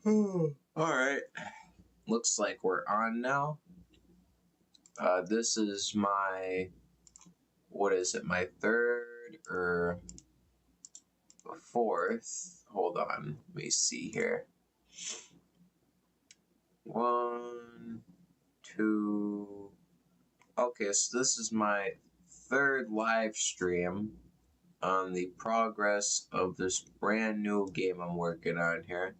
Alright. Looks like we're on now. This is my, what is it, my third or fourth? Hold on, let me see here. 1, 2. Okay, so this is my third live stream on the progress of this brand new game I'm working on here.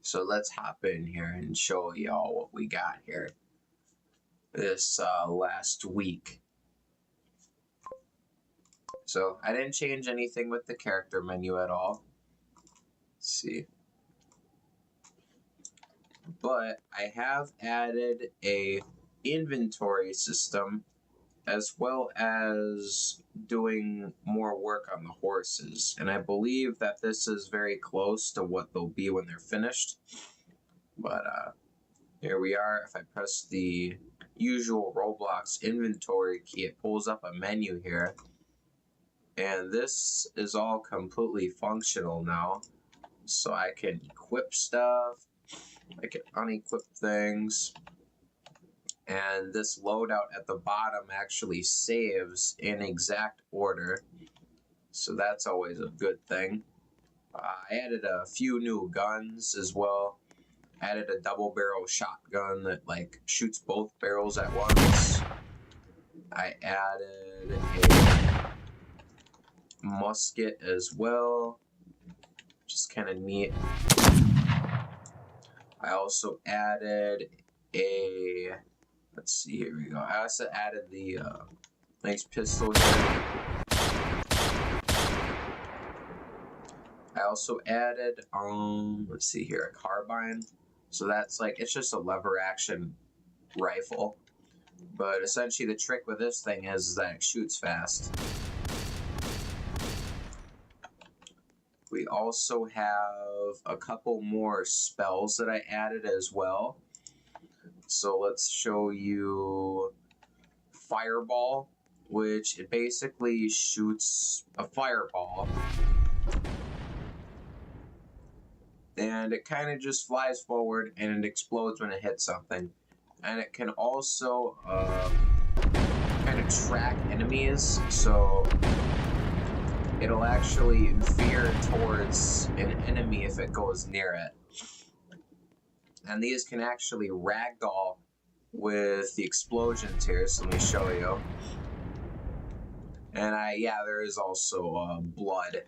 So let's hop in here and show y'all what we got here this last week. So I didn't change anything with the character menu at all. Let's see. But I have added a inventory system as well as doing more work on the horses. And I believe that this is very close to what they'll be when they're finished. But here we are. If I press the usual Roblox inventory key, it pulls up a menu here. And this is all completely functional now. So I can equip stuff, I can unequip things. And this loadout at the bottom actually saves in exact order. So that's always a good thing. I added a few new guns as well. Added a double barrel shotgun that like shoots both barrels at once. I added a musket as well, which is kind of neat. I also added a, let's see, here we go. I also added the nice pistol here. I also added, let's see here, a carbine. So that's like, it's just a lever action rifle. But essentially the trick with this thing is that it shoots fast. We also have a couple more spells that I added as well. So let's show you Fireball, which it basically shoots a fireball. And it kind of just flies forward and it explodes when it hits something. And it can also kind of track enemies, so it'll actually veer towards an enemy if it goes near it. And these can actually ragdoll with the explosions here, so let me show you. And yeah, there is also blood.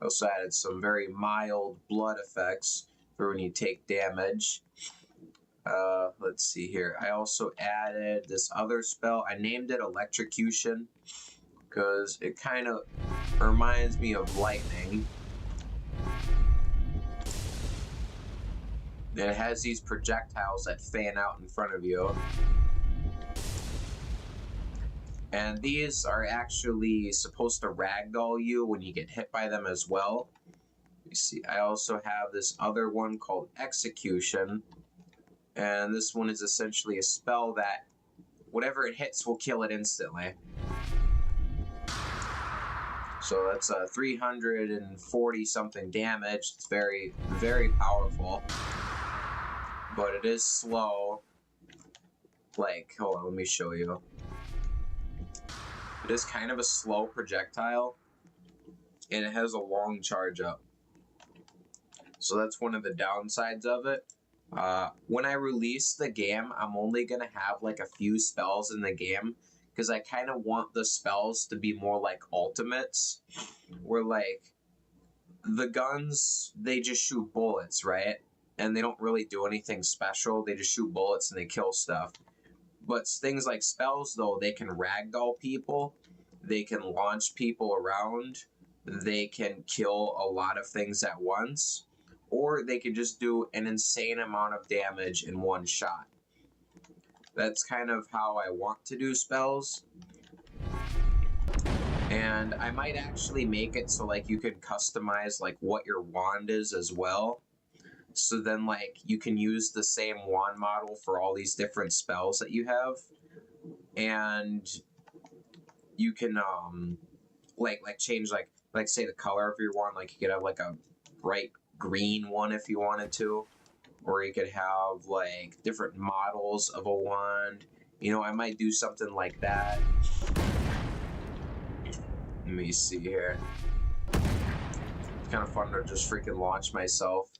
Also added some very mild blood effects for when you take damage. Let's see here. I also added this other spell. I named it Electrocution because it kind of reminds me of lightning. And it has these projectiles that fan out in front of you. And these are actually supposed to ragdoll you when you get hit by them as well. You see, I also have this other one called Execution. And this one is essentially a spell that whatever it hits will kill it instantly. So that's 340 something damage. It's very, very powerful. But it is slow. Like, hold on, let me show you. It is kind of a slow projectile, and it has a long charge up. So that's one of the downsides of it. When I release the game, I'm only going to have like a few spells in the game, because I kind of want the spells to be more like ultimates, where like the guns, they just shoot bullets, right? And they don't really do anything special. They just shoot bullets and they kill stuff. But things like spells, though, they can ragdoll people, they can launch people around, they can kill a lot of things at once, or they can just do an insane amount of damage in one shot. That's kind of how I want to do spells. And I might actually make it so like you can customize like what your wand is as well. So then, like, you can use the same wand model for all these different spells that you have. And you can, like change, like, like say the color of your wand. Like you could have like a bright green one if you wanted to, or you could have like different models of a wand. You know, I might do something like that. Let me see here. It's kind of fun to just freaking launch myself.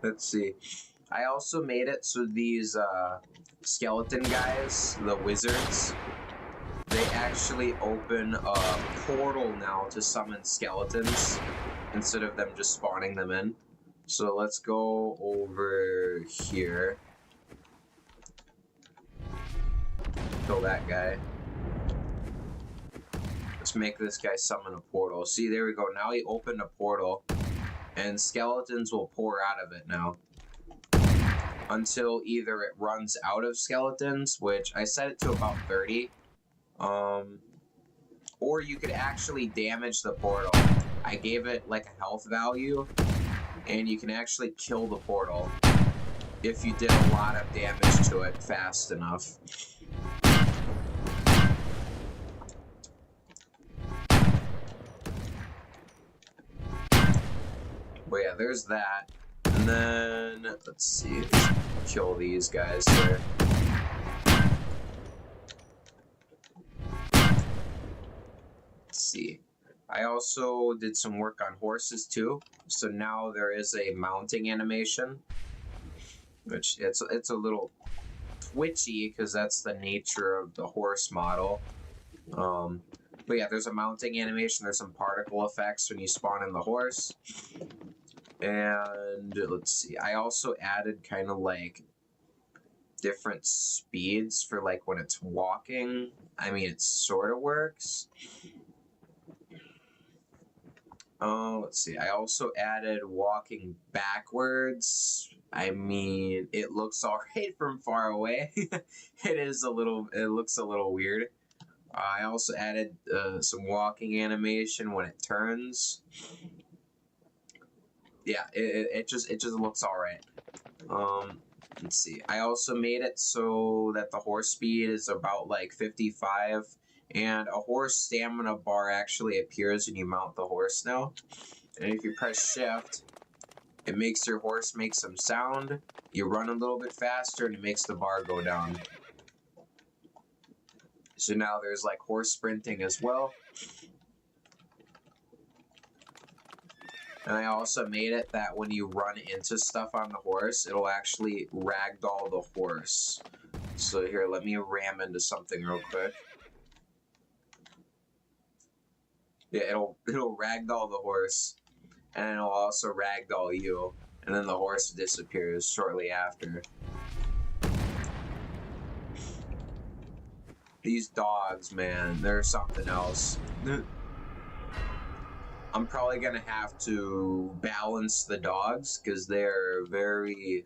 Let's see. I also made it so these skeleton guys, the wizards, they actually open a portal now to summon skeletons instead of them just spawning them in. So let's go over here. Kill that guy. Let's make this guy summon a portal. See, there we go. Now he opened a portal, and skeletons will pour out of it now. Until either it runs out of skeletons, which I set it to about 30. Or you could actually damage the portal. I gave it like a health value, and you can actually kill the portal if you did a lot of damage to it fast enough. But yeah, there's that. And then, let's see, let's kill these guys there. Let's see. I also did some work on horses too. So now there is a mounting animation, which it's a little twitchy because that's the nature of the horse model. But yeah, there's a mounting animation. There's some particle effects when you spawn in the horse. And let's see, I also added kind of like different speeds for like when it's walking. I mean, it sort of works. Let's see, I also added walking backwards. I mean, it looks alright from far away. It looks a little weird. I also added some walking animation when it turns. Yeah, it just looks alright. Let's see. I also made it so that the horse speed is about like 55, and a horse stamina bar actually appears when you mount the horse now. And if you press shift, it makes your horse make some sound. You run a little bit faster, and it makes the bar go down. So now there's like horse sprinting as well. And I also made it that when you run into stuff on the horse, it'll actually ragdoll the horse. So here, let me ram into something real quick. Yeah, it'll ragdoll the horse, and it'll also ragdoll you, and then the horse disappears shortly after. These dogs, man, they're something else. I'm probably gonna have to balance the dogs because they're very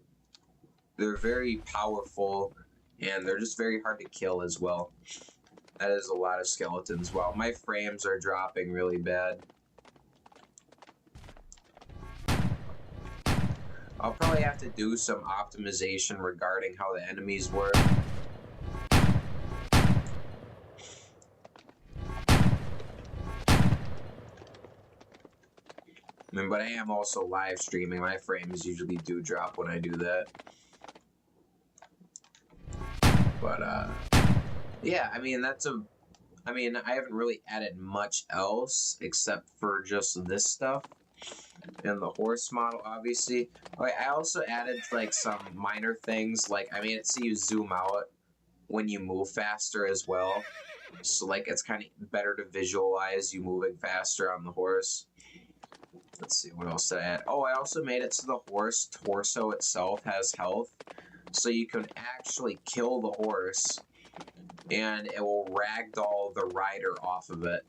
powerful, and they're just very hard to kill as well. That is a lot of skeletons. Wow, my frames are dropping really bad. I'll probably have to do some optimization regarding how the enemies work. I mean, but I am also live streaming. My frames usually do drop when I do that. But, yeah, I mean, I haven't really added much else except for just this stuff. And the horse model, obviously. Okay, I also added, like, some minor things. Like, I made it so you zoom out when you move faster as well. So, like, it's kind of better to visualize you moving faster on the horse. Let's see, what else did I add? Oh, I also made it so the horse torso itself has health. So you can actually kill the horse, and it will ragdoll the rider off of it.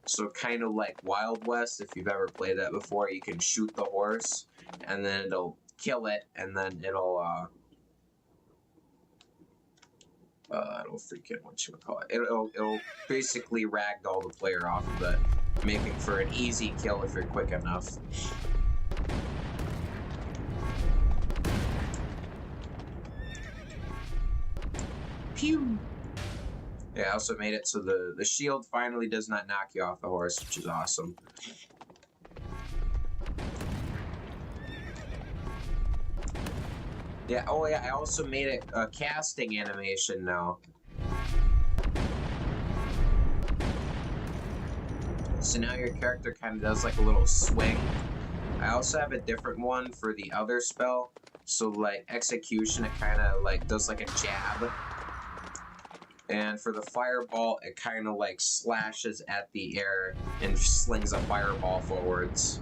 So kind of like Wild West, if you've ever played that before, you can shoot the horse, and then it'll kill it, and then it'll freaking, what you would call it? It'll basically ragdoll the player off of it, making for an easy kill if you're quick enough. Pew! Yeah, I also made it so the shield finally does not knock you off the horse, which is awesome. Yeah, oh yeah, I also made it a casting animation now. So now your character kind of does like a little swing. I also have a different one for the other spell. So like execution, it kind of like does like a jab. And for the fireball, it kind of like slashes at the air and slings a fireball forwards.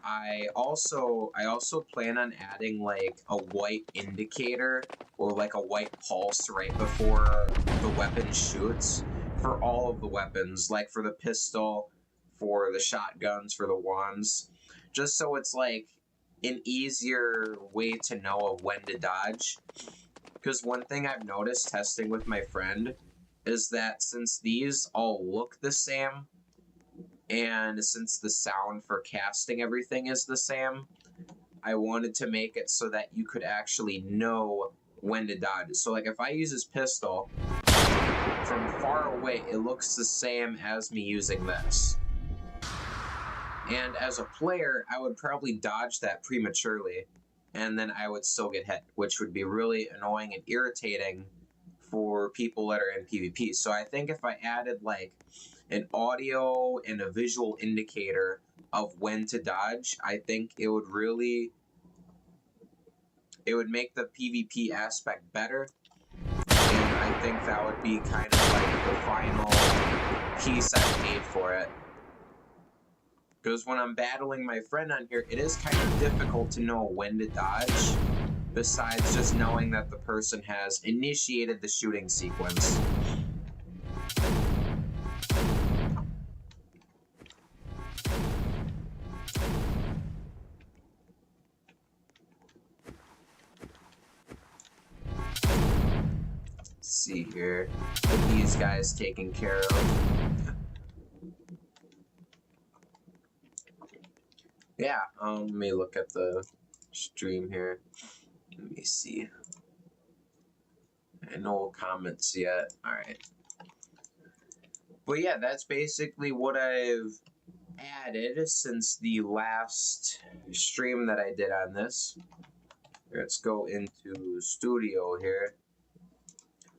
I also plan on adding like a white indicator or like a white pulse right before the weapon shoots for all of the weapons, like for the pistol, for the shotguns, for the wands, just so it's like an easier way to know of when to dodge. Because one thing I've noticed testing with my friend is that since these all look the same, and since the sound for casting everything is the same, I wanted to make it so that you could actually know when to dodge. So like if I use this pistol, from far away it looks the same as me using this. And as a player, I would probably dodge that prematurely, and then I would still get hit, which would be really annoying and irritating for people that are in PvP. So I think if I added like an audio and a visual indicator of when to dodge, I think it would make the PvP aspect better. And I think that would be kind of like the final piece I made for it. Because when I'm battling my friend on here, it is kind of difficult to know when to dodge, besides just knowing that the person has initiated the shooting sequence. Let's see here. Get these guys taken care of. Yeah, let me look at the stream here. Let me see. No comments yet. Alright. But yeah, that's basically what I've added since the last stream that I did on this. Let's go into studio here.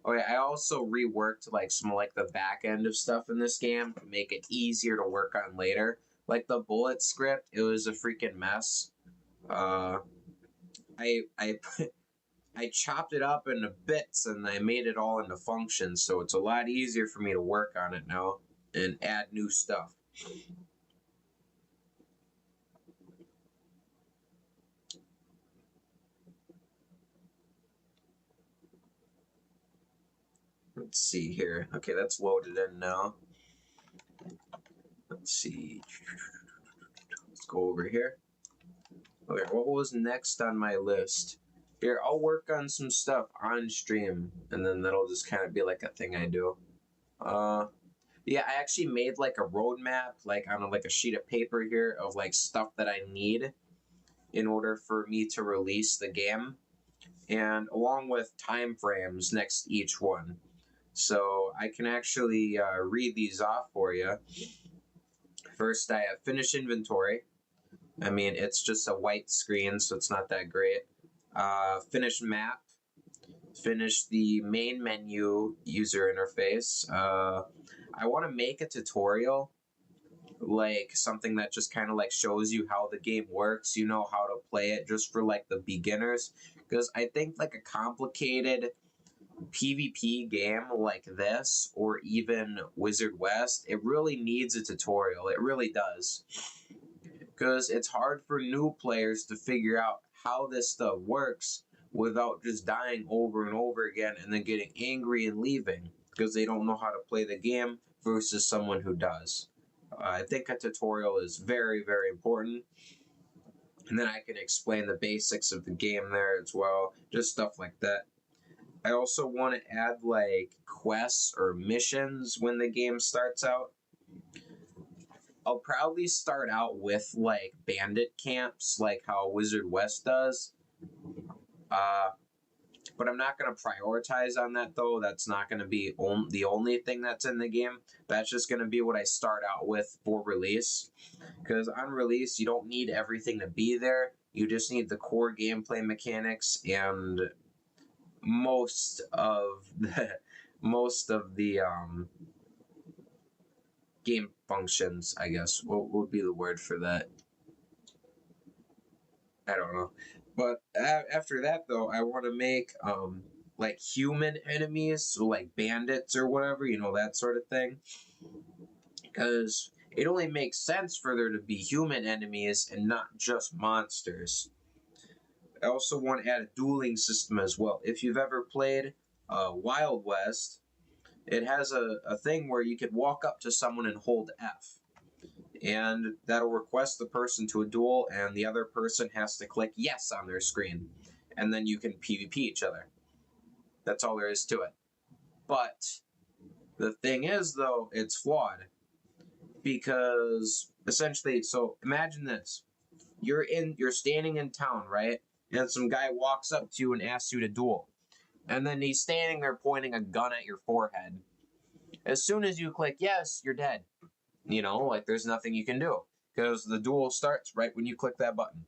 Oh yeah, I also reworked like some like the back end of stuff in this game to make it easier to work on later. Like the bullet script, it was a freaking mess. I I chopped it up into bits and I made it all into functions, so it's a lot easier for me to work on it now and add new stuff. Let's see here. Okay, that's loaded in now. Let's see. Let's go over here. Okay, what was next on my list? Here, I'll work on some stuff on stream, and then that'll just kind of be like a thing I do. Yeah, I actually made like a roadmap, like on like a sheet of paper here of like stuff that I need in order for me to release the game, and along with time frames next to each one. So I can actually read these off for you. First, I have finish inventory. I mean, it's just a white screen, so it's not that great. Finish map. Finish the main menu user interface. I want to make a tutorial, like something that just kind of like shows you how the game works, you know, how to play it just for like the beginners. Because I think like a complicated PvP game like this, or even Wizard West, it really needs a tutorial. It really does. Because it's hard for new players to figure out how this stuff works without just dying over and over again and then getting angry and leaving because they don't know how to play the game versus someone who does. I think a tutorial is very, very important. And then I can explain the basics of the game there as well, just stuff like that. I also want to add like quests or missions when the game starts out. I'll probably start out with like bandit camps, like how Wizard West does. But I'm not going to prioritize on that, though. That's not going to be the only thing that's in the game. That's just going to be what I start out with for release. Because on release, you don't need everything to be there. You just need the core gameplay mechanics and most of the game functions, I guess. What would be the word for that? I don't know. But after that, though, I want to make like human enemies, so like bandits or whatever, that sort of thing. Because it only makes sense for there to be human enemies and not just monsters. I also want to add a dueling system as well. If you've ever played Wild West, it has a thing where you could walk up to someone and hold F. And that'll request the person to a duel, and the other person has to click yes on their screen. And then you can PvP each other. That's all there is to it. But the thing is, though, it's flawed. Because essentially, so imagine this. You're standing in town, right? And some guy walks up to you and asks you to duel. And then he's standing there pointing a gun at your forehead. As soon as you click yes, you're dead. Like there's nothing you can do. Because the duel starts right when you click that button.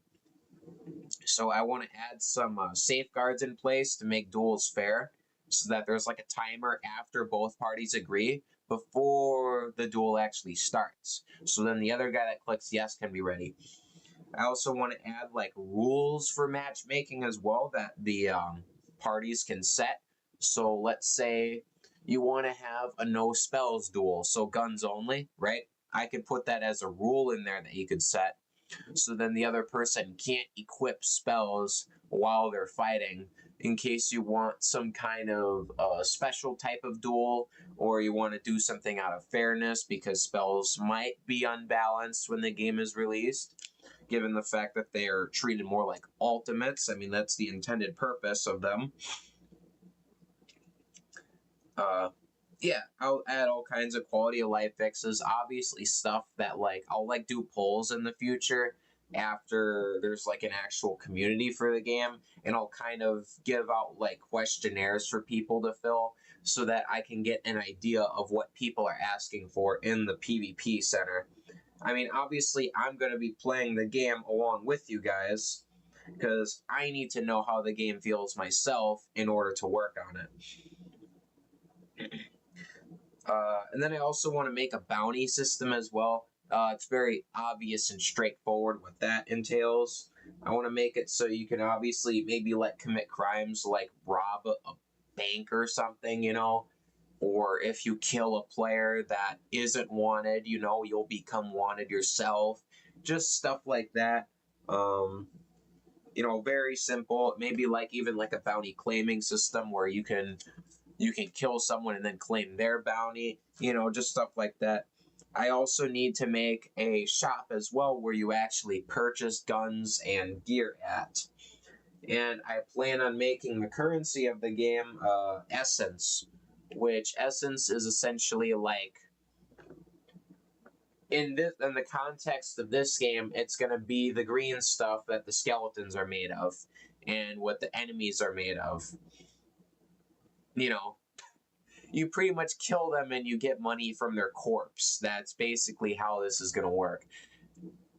So I want to add some safeguards in place to make duels fair. So that there's like a timer after both parties agree before the duel actually starts. So then the other guy that clicks yes can be ready. I also want to add like rules for matchmaking as well that the parties can set. So let's say you want to have a no spells duel, so guns only, right? I could put that as a rule in there that you could set. So then the other person can't equip spells while they're fighting in case you want some kind of special type of duel, or you want to do something out of fairness because spells might be unbalanced when the game is released, given the fact that they are treated more like ultimates. I mean, that's the intended purpose of them. Yeah, I'll add all kinds of quality of life fixes. Obviously, stuff that I'll do polls in the future after there's like an actual community for the game, and I'll kind of give out like questionnaires for people to fill so that I can get an idea of what people are asking for in the PvP center. I mean, obviously, I'm going to be playing the game along with you guys because I need to know how the game feels myself in order to work on it. And then I also want to make a bounty system as well. It's very obvious and straightforward what that entails. I want to make it so you can obviously maybe commit crimes like rob a bank or something, or if you kill a player that isn't wanted, you'll become wanted yourself. Just stuff like that. Very simple. Maybe even a bounty claiming system where you can kill someone and then claim their bounty, just stuff like that. I also need to make a shop as well where you actually purchase guns and gear at. And I plan on making the currency of the game essence, which essence is essentially in the context of this game, it's going to be the green stuff that the skeletons are made of and what the enemies are made of. You pretty much kill them and you get money from their corpse. That's basically how this is going to work.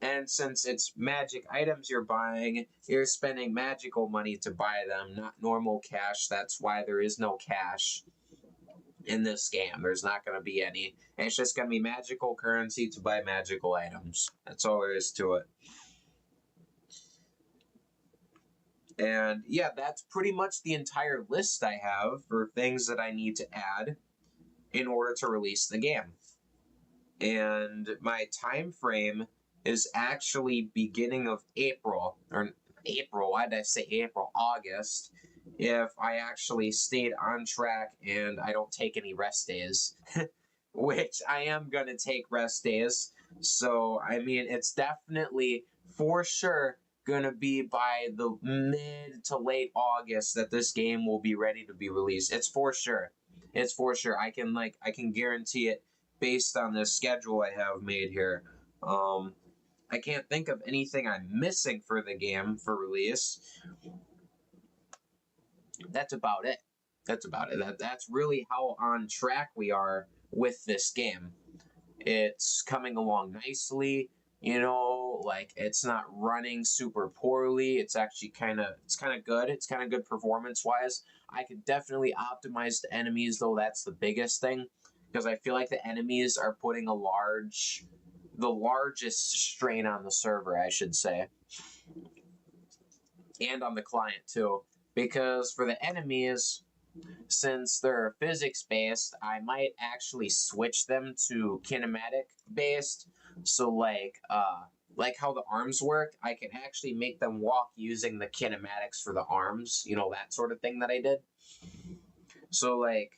And since it's magic items you're buying, you're spending magical money to buy them, not normal cash. That's why there is no cash in this game. There's not going to be any. And it's just going to be magical currency to buy magical items. That's all there is to it. And yeah, that's pretty much the entire list I have for things that I need to add in order to release the game. And my time frame is actually beginning of April, why did I say April? August, if I actually stayed on track and I don't take any rest days, which I am going to take rest days. So, I mean, it's definitely for sure going to be by the mid to late August that this game will be ready to be released. It's for sure. It's for sure. I can guarantee it based on the schedule I have made here. I can't think of anything I'm missing for the game for release. that's about it. That's about it. That's really how on track we are with this game. It's coming along nicely. You know, like it's not running super poorly. It's actually kind of good. It's kind of good performance wise. I could definitely optimize the enemies though. That's the biggest thing because I feel like the enemies are putting the largest strain on the server, I should say, and on the client too. Because for the enemies, since they're physics based, I might actually switch them to kinematic based. So like how the arms work, I can actually make them walk using the kinematics for the arms, you know, that sort of thing that I did. So like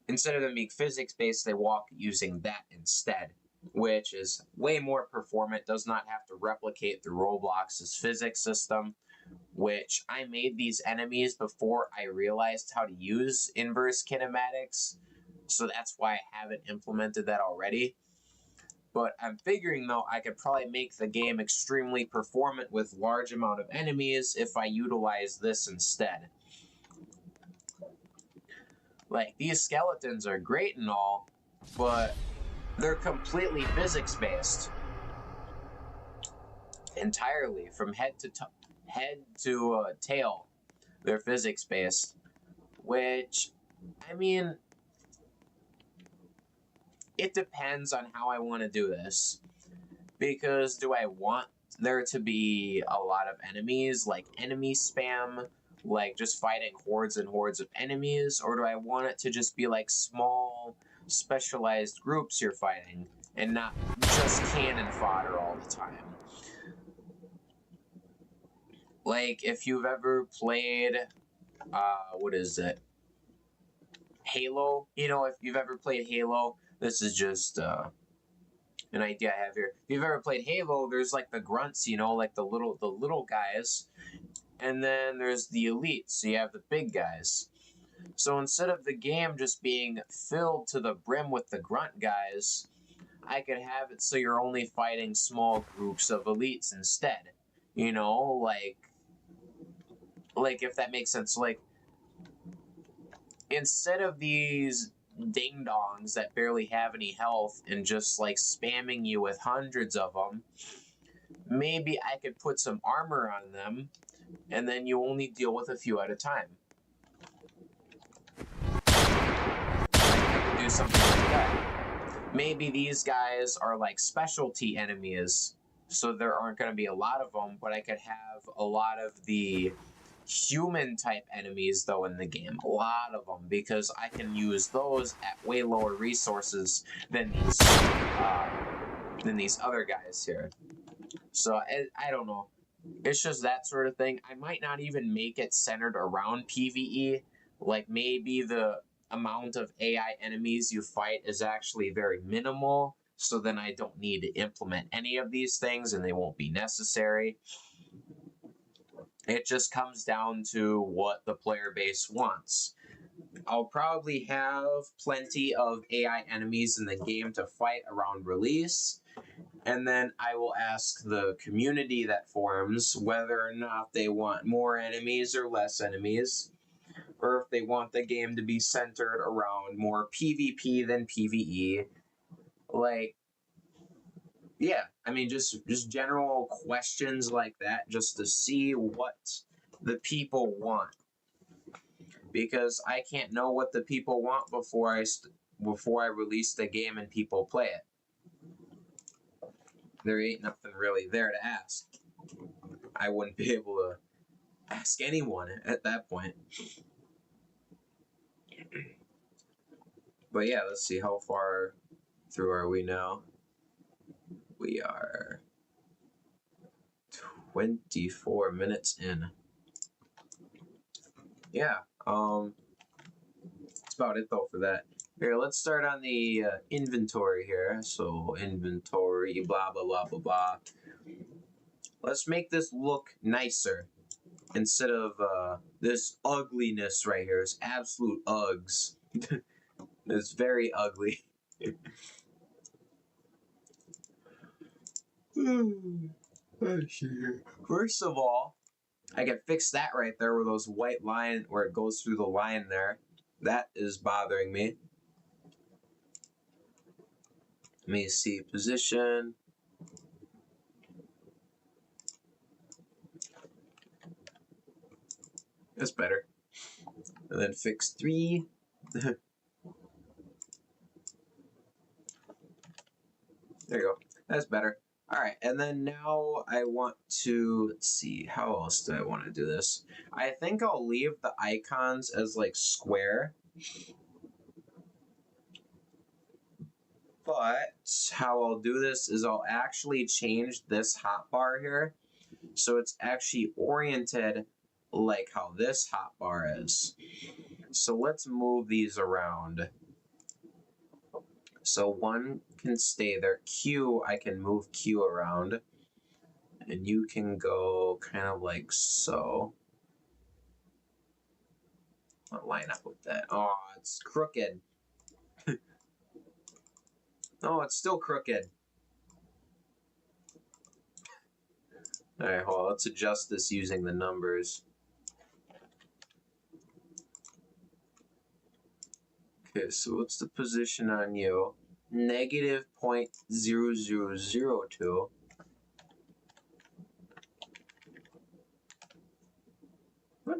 instead of them being physics based, they walk using that instead, which is way more performant, does not have to replicate through Roblox's physics system, which I made these enemies before I realized how to use inverse kinematics, so that's why I haven't implemented that already. But I'm figuring though I could probably make the game extremely performant with large amount of enemies if I utilize this instead. Like, these skeletons are great and all, but they're completely physics based. Entirely, from head to tail, they're physics based. Which, I mean, it depends on how I want to do this. Because do I want there to be a lot of enemies, like enemy spam, like just fighting hordes and hordes of enemies, or do I want it to just be like small, specialized groups you're fighting, and not just cannon fodder all the time? Like, if you've ever played, what is it? Halo? You know, if you've ever played Halo, this is just, an idea I have here. If you've ever played Halo, there's like the grunts, you know, like the little guys, and then there's the elites. So you have the big guys. So instead of the game just being filled to the brim with the grunt guys, I could have it so you're only fighting small groups of elites instead. You know, like if that makes sense. Like, instead of these ding dongs that barely have any health and just like spamming you with hundreds of them, maybe I could put some armor on them and then you only deal with a few at a time. I could do something like that. Maybe these guys are like specialty enemies, so there aren't going to be a lot of them, but I could have a lot of the human type enemies though in the game, a lot of them, because I can use those at way lower resources than these other guys here. So I don't know, it's just that sort of thing. I might not even make it centered around PvE. Like, maybe the amount of AI enemies you fight is actually very minimal, so then I don't need to implement any of these things and they won't be necessary. It just comes down to what the player base wants. I'll probably have plenty of AI enemies in the game to fight around release, and then I will ask the community that forms whether or not they want more enemies or less enemies, or if they want the game to be centered around more PvP than PvE. Like, yeah, I mean, just general questions like that, just to see what the people want, because I can't know what the people want before I release the game and people play it. There ain't nothing really there to ask. I wouldn't be able to ask anyone at that point. But yeah, let's see, how far through are we now? We are 24 minutes in. Yeah, that's about it though for that. Here, let's start on the inventory here. So inventory, blah, blah, blah, blah, blah. Let's make this look nicer instead of this ugliness right here. It's absolute Uggs. It's very ugly. First of all, I can fix that right there where those white line, where it goes through the line there. That is bothering me. Let me see, position. That's better. And then fix 3. There you go. That's better. All right, and then now I want to, let's see, how else do I want to do this? I think I'll leave the icons as like square. But how I'll do this is I'll actually change this hotbar here so it's actually oriented like how this hotbar is. So let's move these around. So 1 can stay there. Q, I can move Q around. And you can go kind of like so. I'll line up with that. Oh, it's crooked. Oh, it's still crooked. All right, hold on. Let's adjust this using the numbers. Okay, so what's the position on you? Negative 0.0002. What?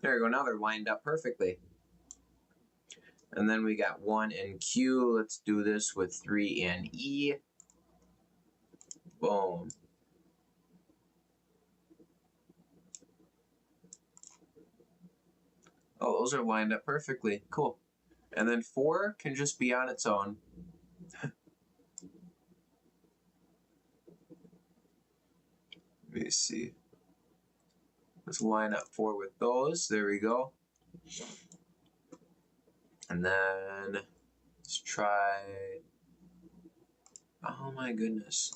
There you go. Now they're lined up perfectly. And then we got 1 and Q. Let's do this with 3 and E. Boom. Oh, those are lined up perfectly. Cool. And then 4 can just be on its own. Let me see. Let's line up 4 with those. There we go. And then let's try. Oh my goodness.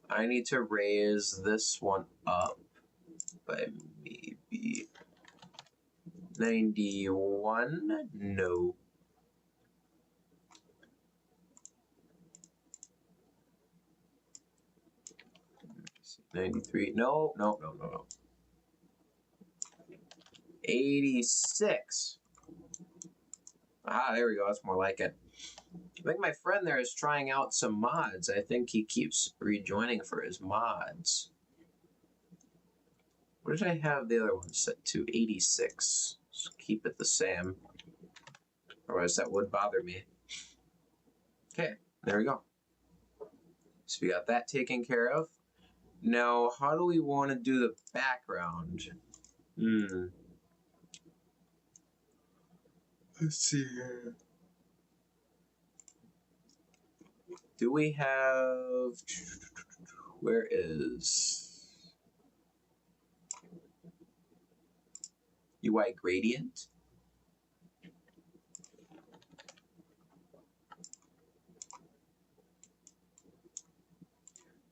I need to raise this one up by maybe 91? No. $93. No. 86. Ah, there we go. That's more like it. I think my friend there is trying out some mods. I think he keeps rejoining for his mods. What did I have the other one set to? 86. Just keep it the same. Otherwise, that would bother me. Okay, there we go. So we got that taken care of. Now, how do we want to do the background? Let's see here. Do we have... Where is... UI gradient?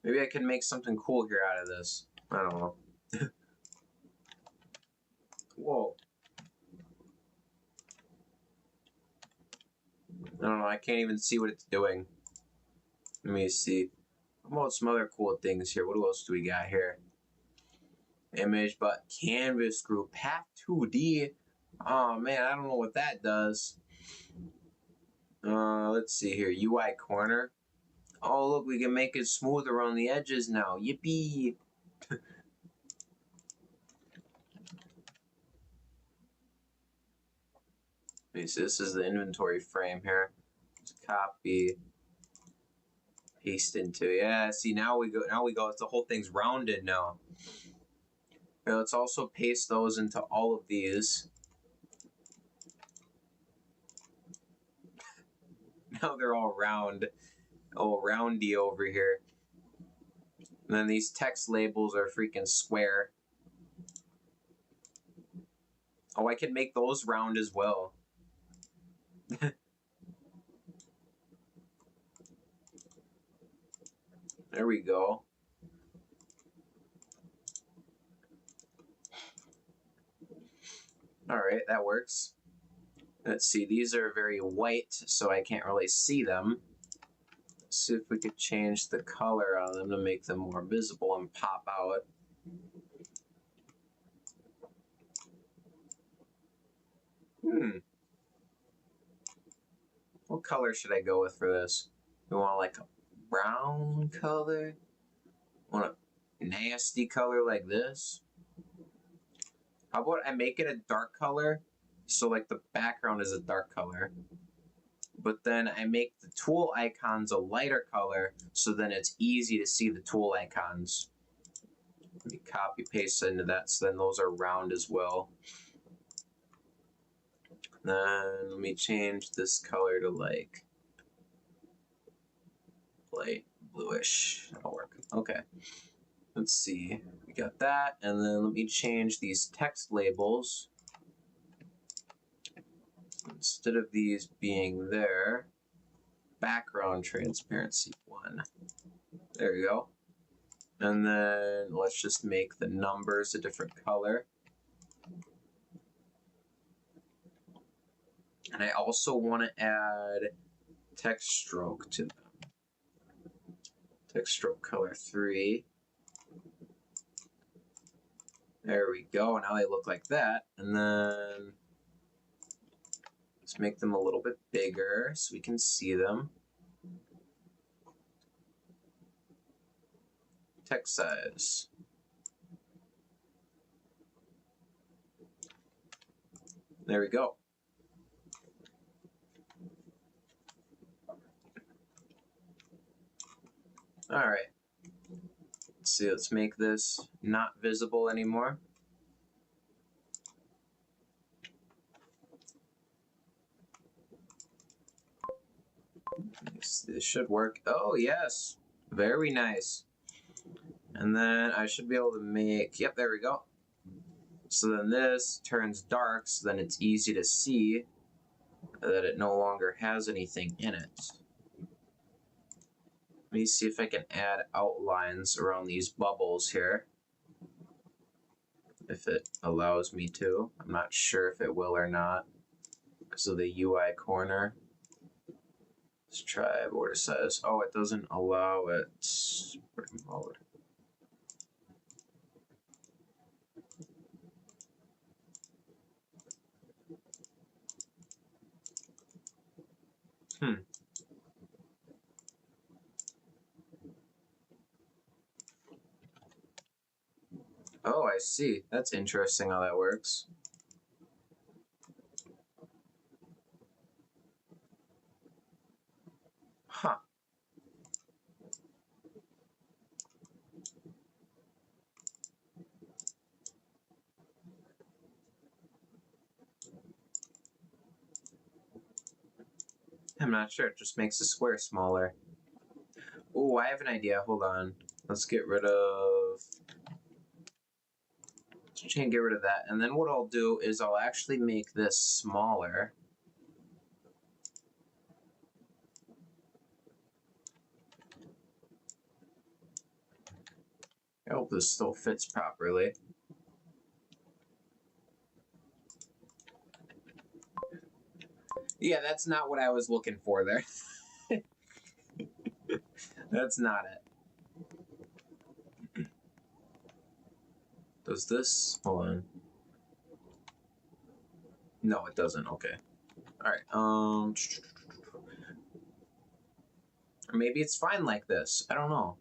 Maybe I can make something cool here out of this. I don't know. Whoa. I don't know. I can't even see what it's doing. Let me see. How about some other cool things here? What else do we got here? Image, but canvas group, path 2D. Oh man, I don't know what that does. Let's see here. UI corner. Oh look, we can make it smoother on the edges now. Yippee! So this is the inventory frame here. Let's copy, paste into. Yeah, see now we go. It's the whole thing's rounded now. Here, let's also paste those into all of these. Now they're all round. Oh, roundy over here. And then these text labels are freaking square. Oh, I can make those round as well. There we go. All right, that works. Let's see, these are very white, so I can't really see them. Let's see if we could change the color on them to make them more visible and pop out. What color should I go with for this? We want like a brown color? Want a nasty color like this? How about I make it a dark color? So like the background is a dark color. But then I make the tool icons a lighter color, so then it's easy to see the tool icons. Let me copy paste into that, so then those are round as well. Then let me change this color to like light bluish. That'll work. Okay. Let's see. We got that, and then let me change these text labels. Instead of these being there, background transparency 1. There you go. And then let's just make the numbers a different color. And I also want to add text stroke to them. Text stroke color 3. There we go. Now they look like that. And then let's make them a little bit bigger so we can see them. Text size. There we go. All right. Let's see, let's make this not visible anymore. This should work. Oh, yes. Very nice. And then I should be able to make, yep, there we go. So then this turns dark, so then it's easy to see that it no longer has anything in it. Let me see if I can add outlines around these bubbles here. If it allows me to. I'm not sure if it will or not. So the UI corner. Let's try border size. Oh, it doesn't allow it. Mode. Oh, I see. That's interesting how that works. Huh. I'm not sure. It just makes the square smaller. Oh, I have an idea. Hold on. Let's get rid of... Let's try and get rid of that. And then what I'll do is I'll actually make this smaller. I hope this still fits properly. Yeah, that's not what I was looking for there. That's not it. Does this? Hold on. No, it doesn't. Okay. All right. Or maybe it's fine like this. I don't know.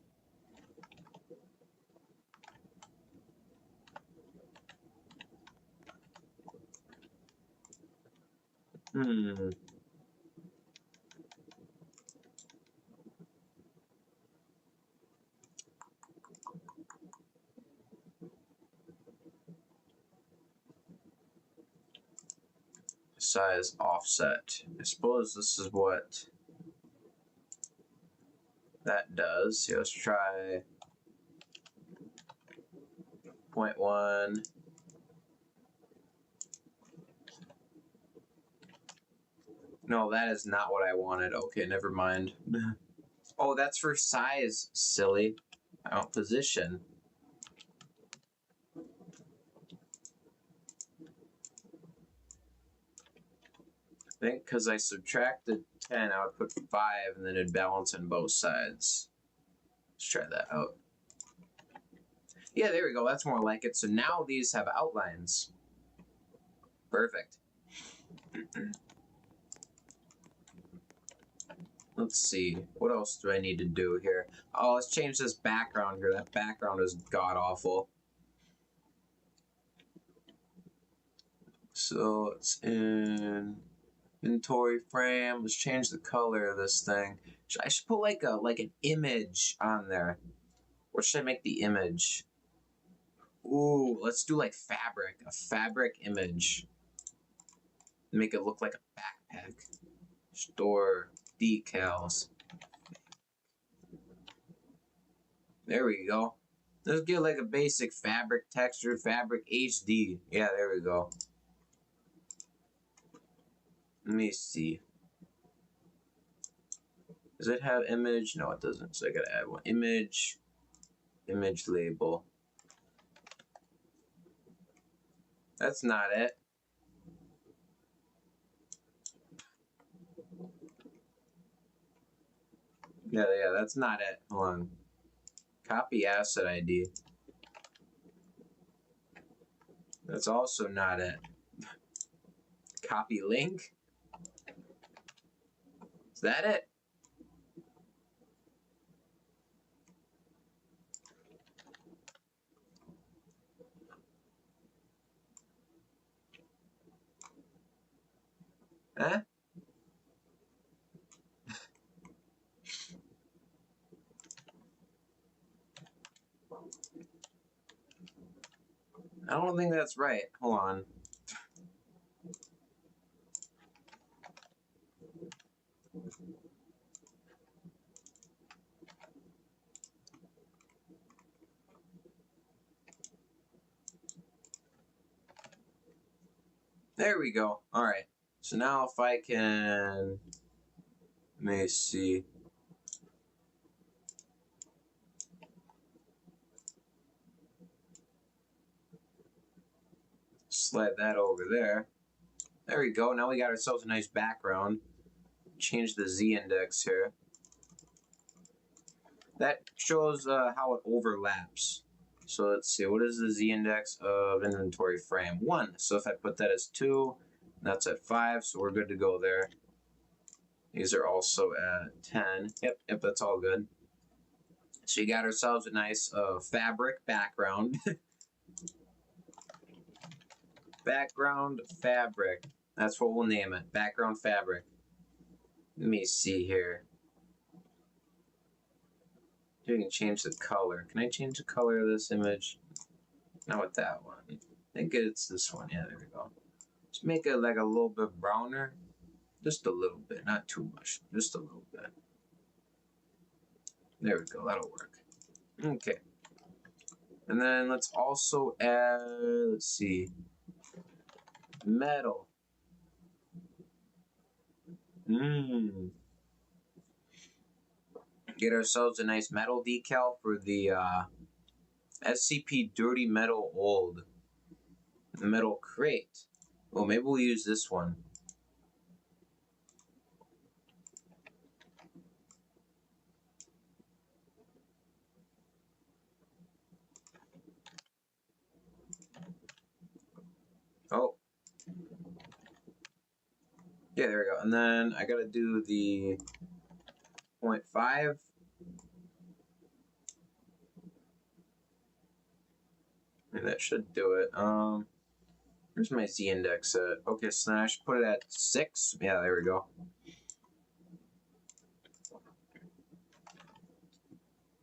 Size offset. I suppose this is what that does. So let's try 0.1. No, that is not what I wanted. Okay, never mind. Oh, that's for size, silly. I want position. I think because I subtracted 10, I would put 5 and then it'd balance on both sides. Let's try that out. Yeah, there we go. That's more like it. So now these have outlines. Perfect. Let's see. What else do I need to do here? Oh, let's change this background here. That background is god-awful. So it's in inventory frame. Let's change the color of this thing. I should put like an image on there. What should I make the image? Ooh, let's do like fabric. A fabric image. Make it look like a backpack. Store decals. There we go. Let's get like a basic fabric texture, fabric HD. Yeah, there we go. Let me see. Does it have image? No, it doesn't. So I gotta add one. Image label. That's not it. Yeah, that's not it. Hold on. Copy asset ID. That's also not it. Copy link. Is that it? Huh? I don't think that's right. Hold on. There we go. All right. So now if I can, let me see. Slide that over there. There we go. Now we got ourselves a nice background. Change the Z index here. That shows how it overlaps. So let's see. What is the Z index of inventory frame? 1. So if I put that as 2, that's at 5. So we're good to go there. These are also at 10. Yep, that's all good. So you got ourselves a nice fabric background. Background fabric. That's what we'll name it. Background fabric. Let me see here. You can change the color. Can I change the color of this image? Not with that one. I think it's this one. Yeah, there we go. Let's make it like a little bit browner. Just a little bit. Not too much. Just a little bit. There we go. That'll work. Okay. And then let's also add, let's see, metal. Get ourselves a nice metal decal for the SCP Dirty Metal Old. The metal crate. Well, maybe we'll use this one. Oh. Yeah, there we go. And then I gotta do the 0.5. And that should do it. Where's my Z index at? Okay, so then I should put it at 6. Yeah, there we go.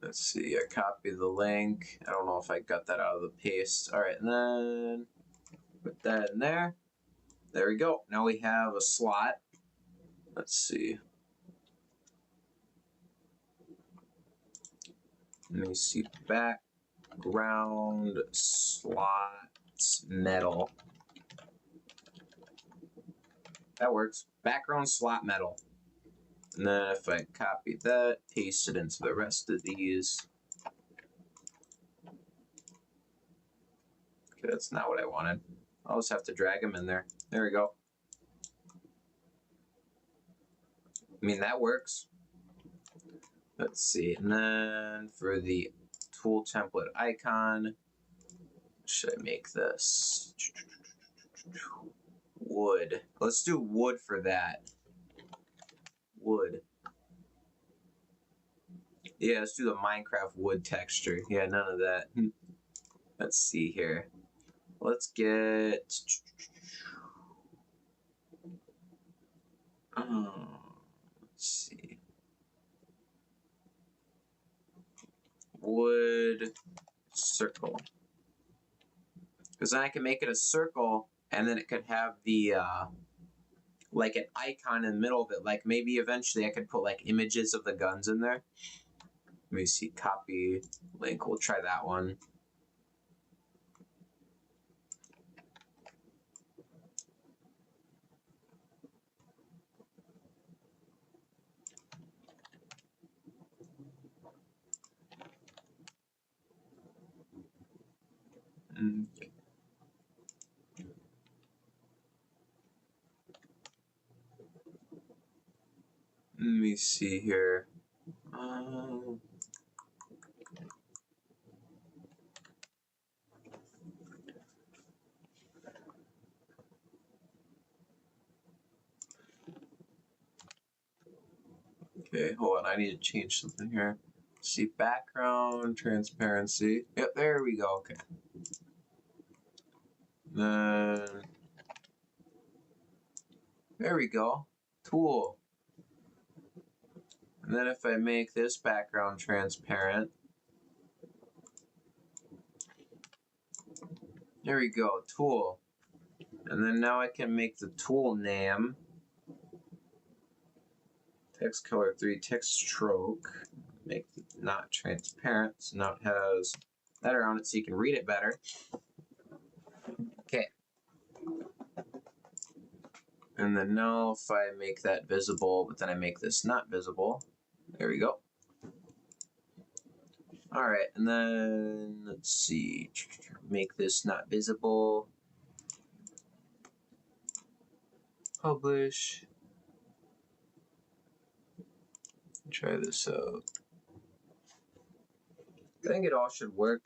Let's see, I copy the link. I don't know if I got that out of the paste. Alright, and then put that in there. There we go. Now we have a slot. Let's see. Let me see. Background slots metal. That works. Background slot metal. And then if I copy that, paste it into the rest of these. Okay, that's not what I wanted. I'll just have to drag them in there. There we go. I mean, that works. Let's see. And then for the tool template icon, should I make this? Wood. Let's do wood for that. Wood. Yeah, let's do the Minecraft wood texture. Yeah, none of that. Let's see here. Let's get... let's see. Wood circle. Because then I can make it a circle, and then it could have the, like an icon in the middle of it. Like maybe eventually I could put like images of the guns in there. Let me see, copy link. We'll try that one. Let me see here. Okay, hold on. I need to change something here. See, background, transparency. Yep, there we go. Okay. Then there we go. Tool. And then if I make this background transparent, there we go. Tool. And then now I can make the tool name. Text color 3, text stroke. Make it not transparent, so now it has that around it so you can read it better. Okay. And then now if I make that visible, but then I make this not visible, there we go. All right, and then let's see, make this not visible. Publish. Try this out. I think it all should work.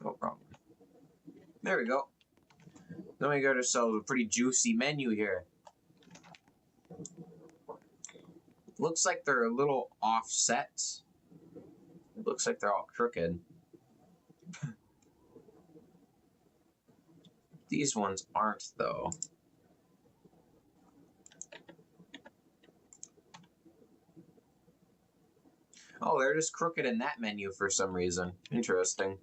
No problem. There we go. Then we got ourselves a pretty juicy menu here. Looks like they're a little offset. Looks like they're all crooked. These ones aren't, though. Oh, they're just crooked in that menu for some reason. Interesting.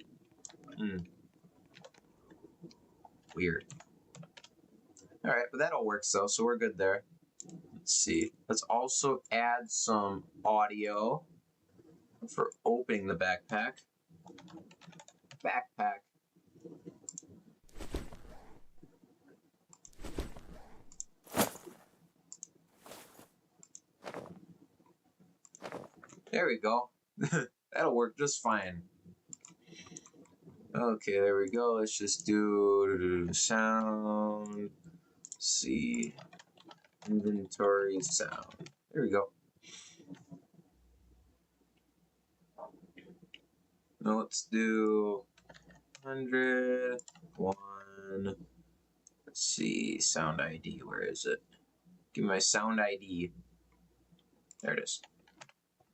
Weird. Alright, but that all works though, so we're good there. Let's see. Let's also add some audio for opening the backpack. Backpack. There we go. That'll work just fine. Okay, there we go. Let's just do sound. Let's see. Inventory sound. There we go. Now let's do 100, 1. Let's see. Sound ID. Where is it? Give me my sound ID. There it is.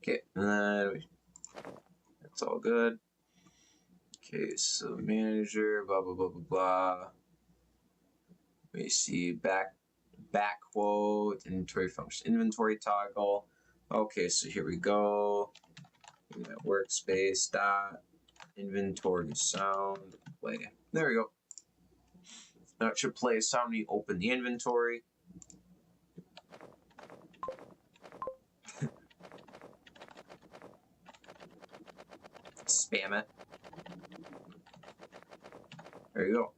Okay, and then that's all good. Okay, so manager, blah blah blah blah blah. Let me see, back quote, inventory function, inventory toggle. Okay, so here we go. That workspace dot inventory sound play. There we go. Now it should play a sound when you open the inventory. Spam it. There you go.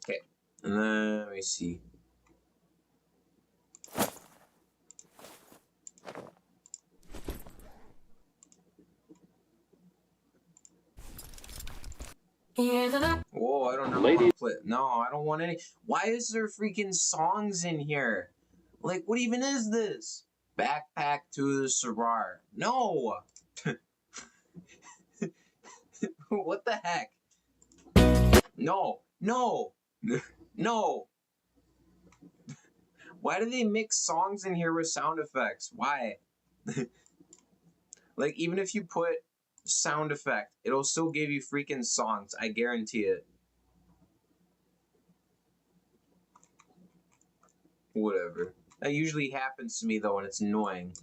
Okay, and then let me see. Whoa, I don't know. Lady. Play. No, I don't want any. Why is there freaking songs in here? Like, what even is this? Backpack to the Sarar. No! What the heck? No, no, no. Why do they mix songs in here with sound effects? Why? Like, even if you put sound effect, it'll still give you freaking songs. I guarantee it. Whatever. That usually happens to me, though, and it's annoying.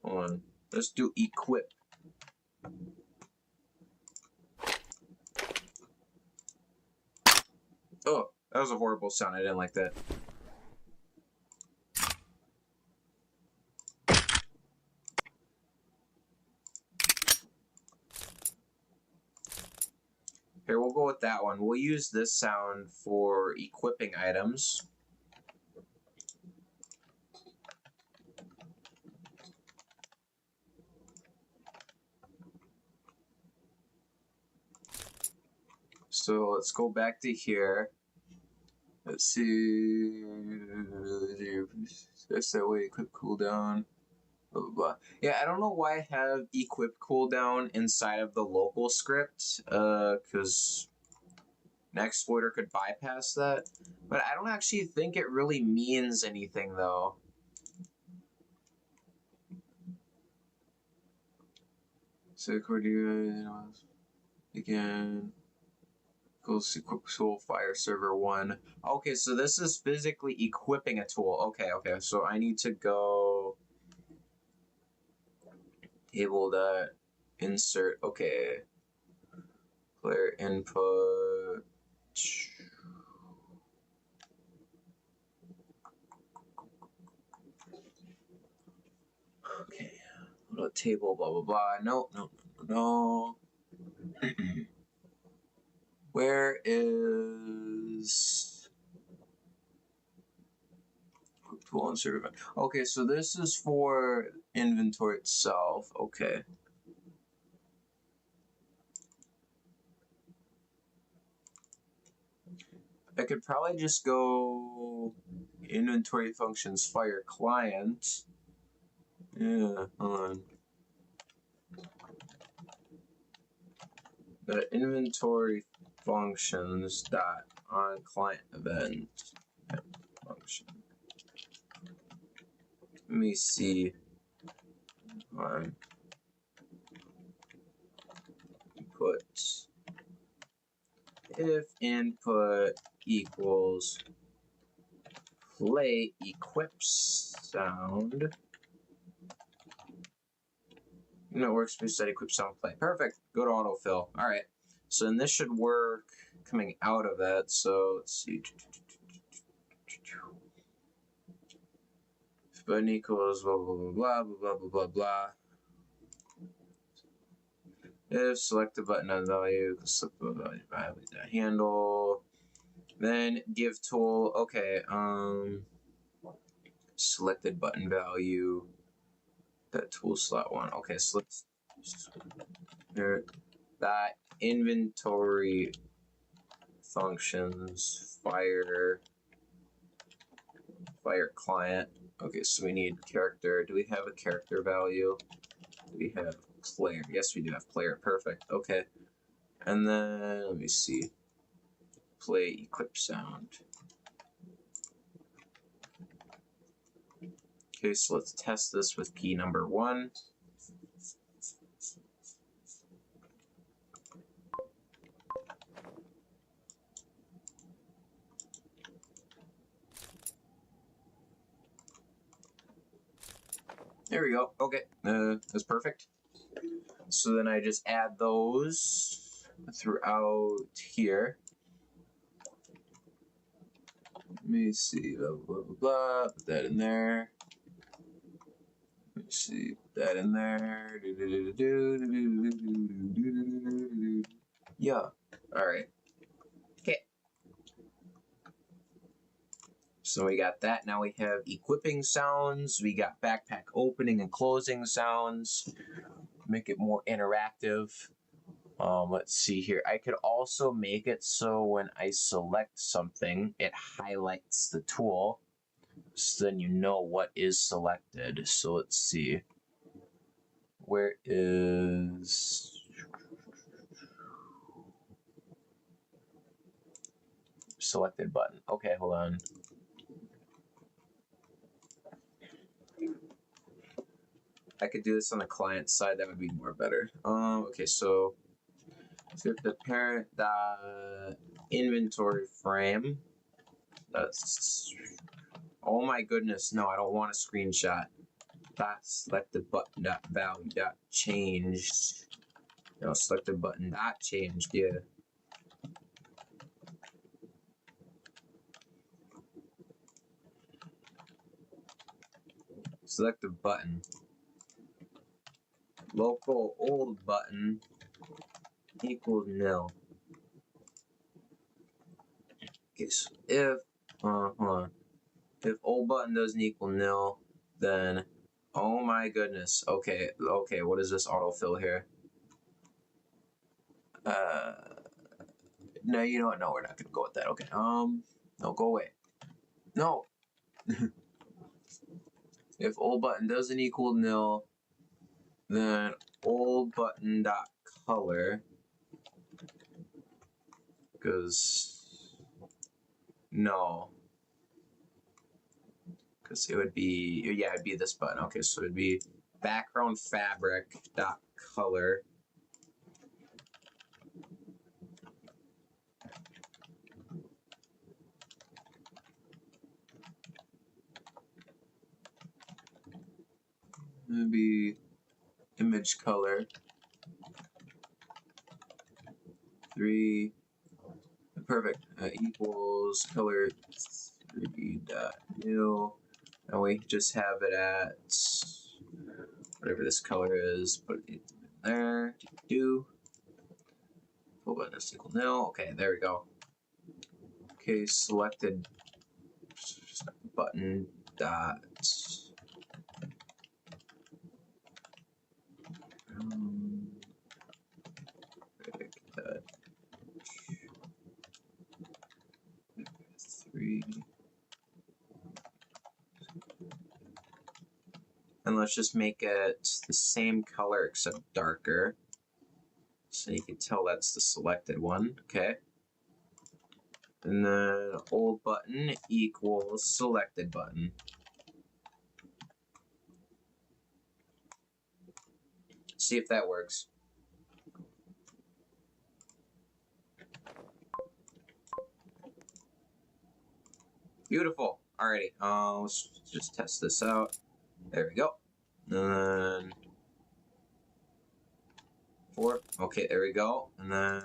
Hold on. Let's do equip. Oh, that was a horrible sound. I didn't like that. Here, we'll go with that one. We'll use this sound for equipping items. So let's go back to here. Let's see. That's that way, equip cooldown. Blah, blah, blah. Yeah, I don't know why I have equip cooldown inside of the local script, because an exploiter could bypass that. But I don't actually think it really means anything, though. So, according to again, goes equip tool fire server 1. Okay, so this is physically equipping a tool. Okay, so I need to go table that insert. Okay, player input. Okay, table, blah blah blah. No. Where is tool and server? Okay, so this is for inventory itself. Okay. I could probably just go inventory functions fire client. Yeah, hold on. The inventory functions dot on client event function. Let me see. Input. If input equals play equips sound. Workspace set equip sound play. Perfect. Go to autofill. All right. So then this should work coming out of that. So let's see. If button equals blah blah blah blah blah blah blah blah. If select the button on value, select the value that handle. Then give tool. Okay. Selected button value. That tool slot 1. Okay, so let's here that inventory functions fire client. Okay, so we need character. Do we have a character value? Do we have player? Yes, we do have player. Perfect. Okay, and then let me see. Play equip sound. Okay, so let's test this with key number 1. There we go. Okay, that's perfect. So then I just add those throughout here. Let me see, blah, blah, blah, blah, put that in there. Let me see, put that in there. Yeah, all right. Okay. So we got that. Now we have equipping sounds. We got backpack opening and closing sounds. Make it more interactive. Let's see here. I could also make it so when I select something, it highlights the tool, so then you know what is selected. So let's see. Where is selected button? Okay, hold on. I could do this on the client side. That would be more better. Okay, so the parent inventory frame. That's. Oh my goodness! No, I don't want a screenshot. Dot selected button dot value dot changed. No, selected button dot changed. Yeah. Selected button. Local old button equals nil. Okay, so if if old button doesn't equal nil, then oh my goodness. Okay, what is this autofill here? No, you know what? No, we're not gonna go with that. Okay. No, go away. No. If old button doesn't equal nil, then old button dot color, because no, because it would be, yeah, it'd be this button. Okay, so it'd be background fabric dot color. It'd be image color 3 perfect equals color 3 dot new, and we just have it at whatever this color is. Put it there. Do full button is equal nil. Okay, there we go. Okay, selected button dot and let's just make it the same color except darker, so you can tell that's the selected one. Okay, and then old button equals selected button. See if that works. Beautiful. Alrighty, let's just test this out. There we go. And then 4. Okay, there we go. And then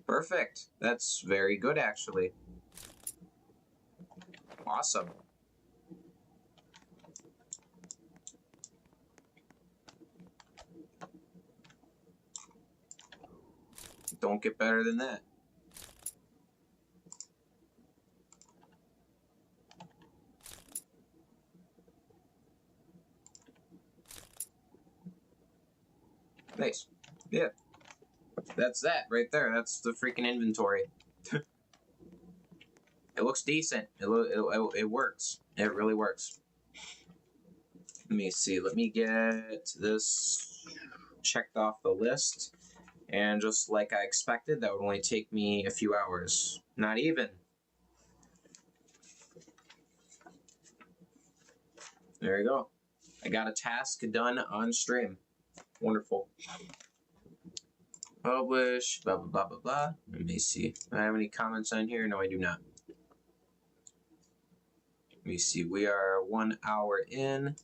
perfect. That's very good, actually. Awesome. Don't get better than that. Nice. Yeah. That's that right there. That's the freaking inventory. It looks decent. It works. It really works. Let me see. Let me get this checked off the list. And just like I expected, that would only take me a few hours. Not even. There you go. I got a task done on stream. Wonderful. Publish, blah, blah, blah, blah, blah. Let me see. Do I have any comments on here? No, I do not. Let me see. We are 1 hour in.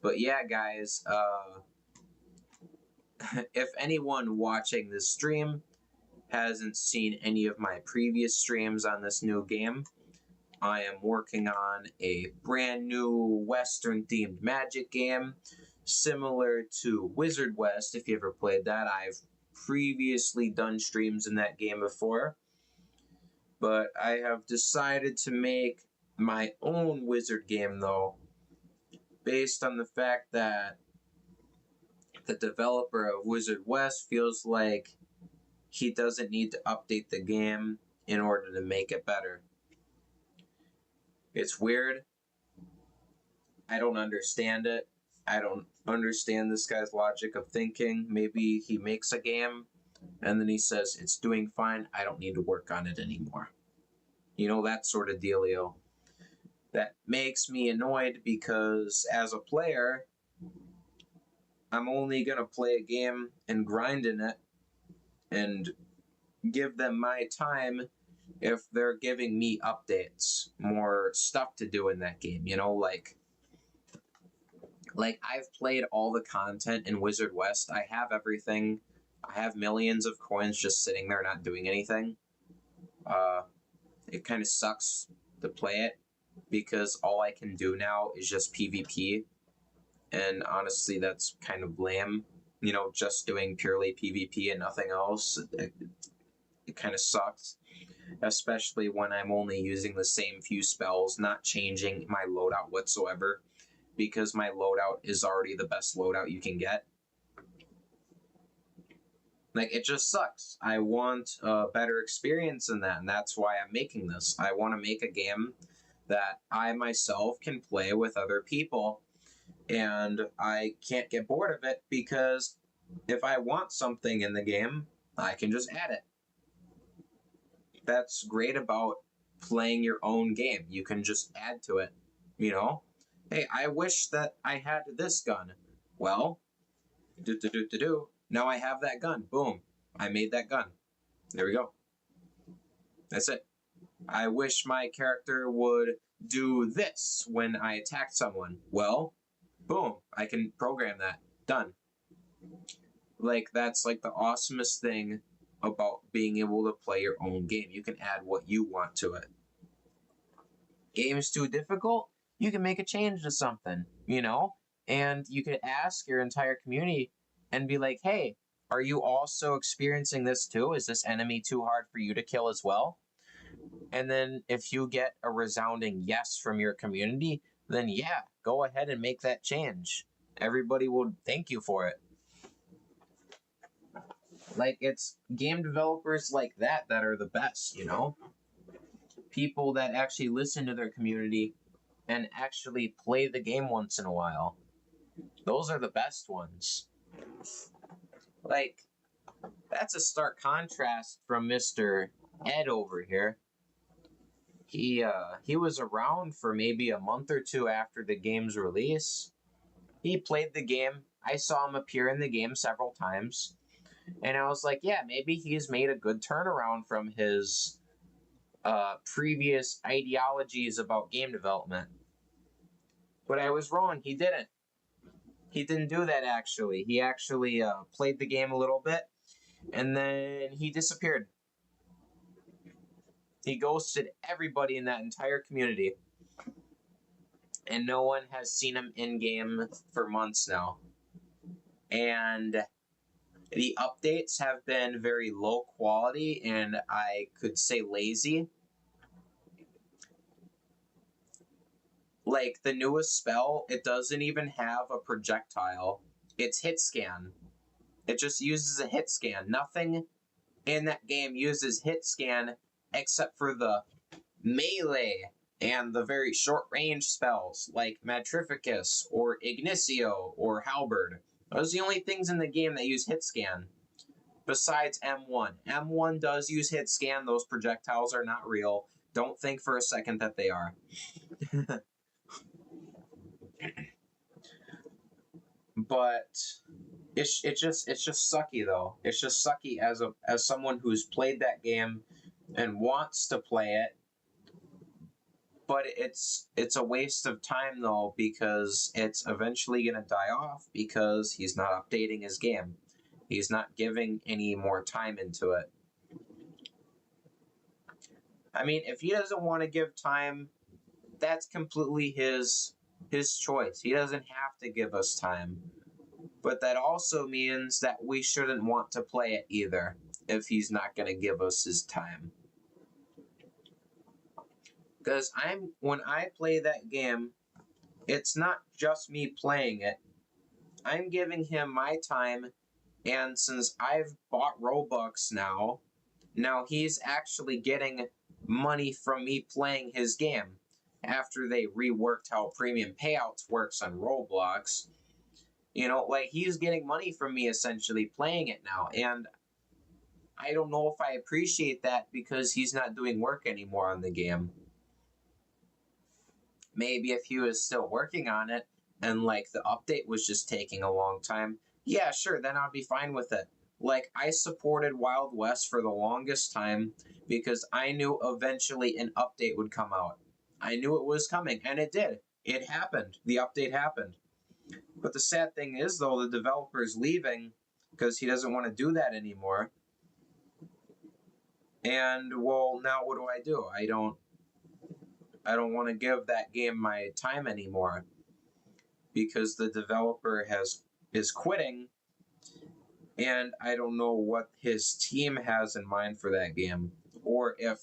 But yeah, guys, if anyone watching this stream hasn't seen any of my previous streams on this new game, I am working on a brand new Western themed Magic game similar to Wizard West. If you ever played that, I've previously done streams in that game before, but I have decided to make my own Wizard game, though, based on the fact that the developer of Wizard West feels like he doesn't need to update the game in order to make it better. It's weird. I don't understand it. I don't understand this guy's logic of thinking. Maybe he makes a game and then he says, it's doing fine, I don't need to work on it anymore. You know, that sort of dealio. That makes me annoyed because as a player, I'm only going to play a game and grind in it and give them my time if they're giving me updates, more stuff to do in that game, you know, like I've played all the content in Wizard West. I have everything. I have millions of coins just sitting there not doing anything. It kind of sucks to play it because all I can do now is just PvP. And honestly, that's kind of lame. You know, just doing purely PvP and nothing else. It kind of sucks. Especially when I'm only using the same few spells, not changing my loadout whatsoever. Because my loadout is already the best loadout you can get. Like, it just sucks. I want a better experience in that, and that's why I'm making this. I want to make a game that I myself can play with other people, and I can't get bored of it because if I want something in the game, I can just add it. That's great about playing your own game. You can just add to it, you know? Hey, I wish that I had this gun. Well, now I have that gun. Boom. I made that gun. There we go. That's it. I wish my character would do this when I attack someone. Well, boom. I can program that. Done. Like, that's like the awesomest thing about being able to play your own game. You can add what you want to it. Game's too difficult? You can make a change to something, you know? And you could ask your entire community and be like, hey, are you also experiencing this too? Is this enemy too hard for you to kill as well? And then if you get a resounding yes from your community, then yeah, go ahead and make that change. Everybody will thank you for it. Like, it's game developers like that are the best, you know? People that actually listen to their community and actually play the game once in a while. Those are the best ones. Like, that's a stark contrast from Mr. Ed over here. He was around for maybe a month or two after the game's release. He played the game. I saw him appear in the game several times. And I was like, yeah, maybe he's made a good turnaround from his previous ideologies about game development. But I was wrong. He didn't. He didn't do that, actually. He actually played the game a little bit, and then he disappeared. He ghosted everybody in that entire community. And no one has seen him in-game for months now. And the updates have been very low quality, and I could say lazy. Like, the newest spell, it doesn't even have a projectile. It's hit scan. It just uses a hit scan. Nothing in that game uses hit scan except for the melee and the very short range spells like Matrificus or Ignicio or Halberd. Those are the only things in the game that use hit scan. Besides M1. M1 does use hit scan. Those projectiles are not real. Don't think for a second that they are. But it's just sucky though. It's just sucky as someone who's played that game and wants to play it. But it's a waste of time though, because it's eventually gonna die off because he's not updating his game. He's not giving any more time into it. I mean, if he doesn't want to give time, that's completely his choice. He doesn't have to give us time. But that also means that we shouldn't want to play it either if he's not going to give us his time. Because when I play that game, it's not just me playing it. I'm giving him my time, and since I've bought Robux now he's actually getting money from me playing his game. After they reworked how premium payouts works on Roblox, like he's getting money from me essentially playing it now, and I don't know if I appreciate that because he's not doing work anymore on the game. Maybe if he was still working on it and like the update was just taking a long time, yeah, sure, then I'd be fine with it. Like I supported Wild West for the longest time because I knew eventually an update would come out. I knew it was coming, and it did. It happened. The update happened. But the sad thing is, though, the developer's leaving because he doesn't want to do that anymore. And well, now what do? I don't want to give that game my time anymore because the developer is quitting, and I don't know what his team has in mind for that game, or if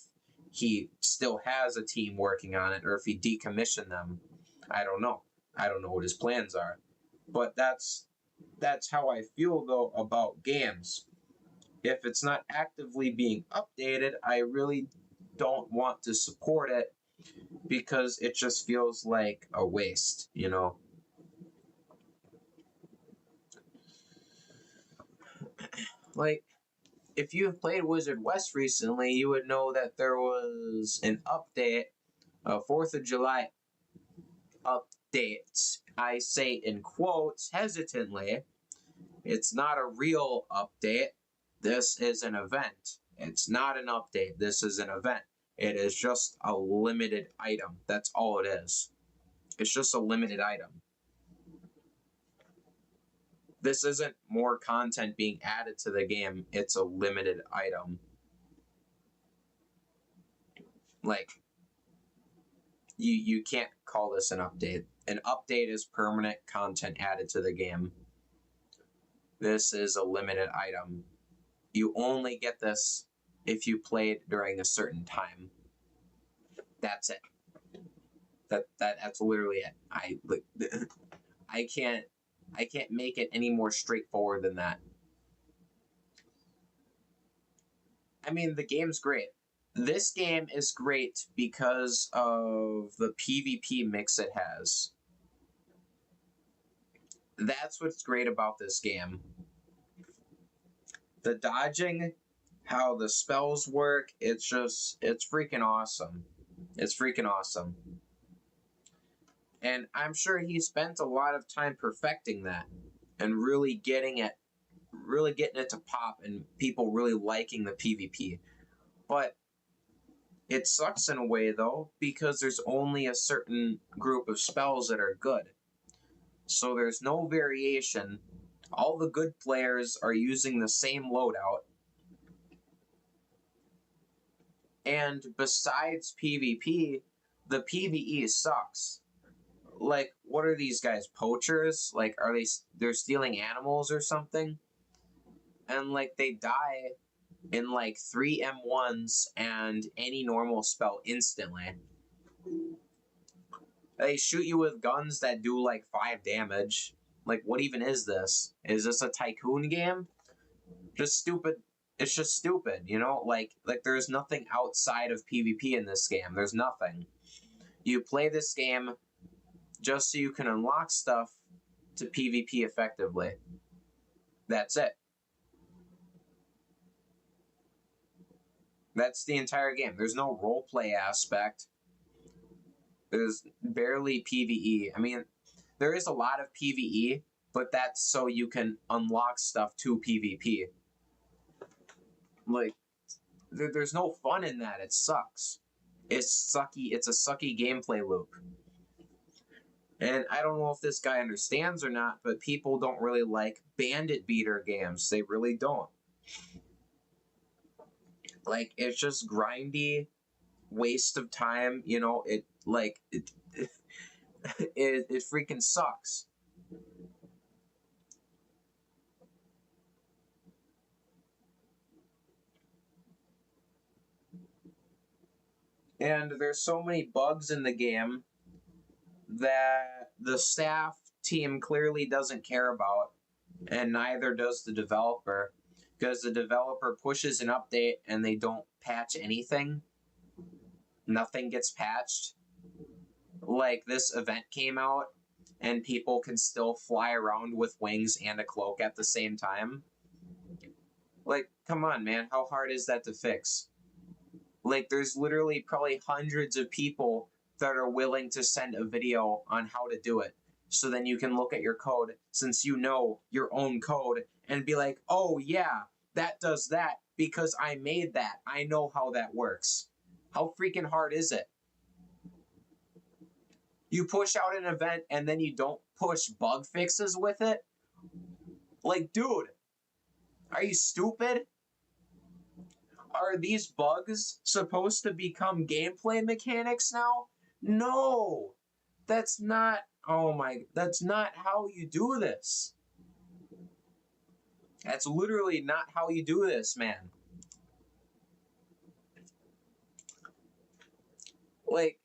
he still has a team working on it, or if he decommissioned them. I don't know. I don't know what his plans are. But that's how I feel though about games. If it's not actively being updated, I really don't want to support it because it just feels like a waste, Like, if you've played Wizard West recently, you would know that there was an update, a 4th of July update. I say in quotes hesitantly. It's not a real update. This is an event. It's not an update. This is an event. It is just a limited item. That's all it is. It's just a limited item. This isn't more content being added to the game. It's a limited item. Like, you can't call this an update. An update is permanent content added to the game. This is a limited item. You only get this if you played during a certain time. That's it. That's literally it. I can't make it any more straightforward than that. I mean, the game's great. This game is great because of the PvP mix it has. That's what's great about this game. The dodging, how the spells work, it's freaking awesome. It's freaking awesome. And I'm sure he spent a lot of time perfecting that and really getting it to pop and people really liking the PvP. But it sucks in a way though, because there's only a certain group of spells that are good. So there's no variation. All the good players are using the same loadout. And besides PvP, the PvE sucks. Like, what are these guys, poachers? Like, they're stealing animals or something? And like they die in like 3 M1s and any normal spell instantly. They shoot you with guns that do like 5 damage. Like, what even is this? Is this a tycoon game? Just stupid. It's just stupid, Like there's nothing outside of PvP in this game. There's nothing. You play this game just so you can unlock stuff to PvP effectively. That's it. That's the entire game. There's no roleplay aspect. There's barely PvE. I mean, there is a lot of PvE, but that's so you can unlock stuff to PvP. Like, there's no fun in that. It sucks. It's sucky. It's a sucky gameplay loop. And I don't know if this guy understands or not, but people don't really like bandit beater games. They really don't. Like, it's just grindy, waste of time, it freaking sucks. And there's so many bugs in the game that the staff team clearly doesn't care about, and neither does the developer, because the developer pushes an update and they don't patch anything. Nothing gets patched. Like, this event came out and people can still fly around with wings and a cloak at the same time. Like, come on, man, how hard is that to fix? Like, there's literally probably hundreds of people that are willing to send a video on how to do it. So then you can look at your code, since you know your own code, and be like, oh yeah, that does that because I made that. I know how that works. How freaking hard is it? You push out an event and then you don't push bug fixes with it? Like, dude, are you stupid? Are these bugs supposed to become gameplay mechanics now? No, that's not, oh my, that's not how you do this. That's literally not how you do this, man. Like,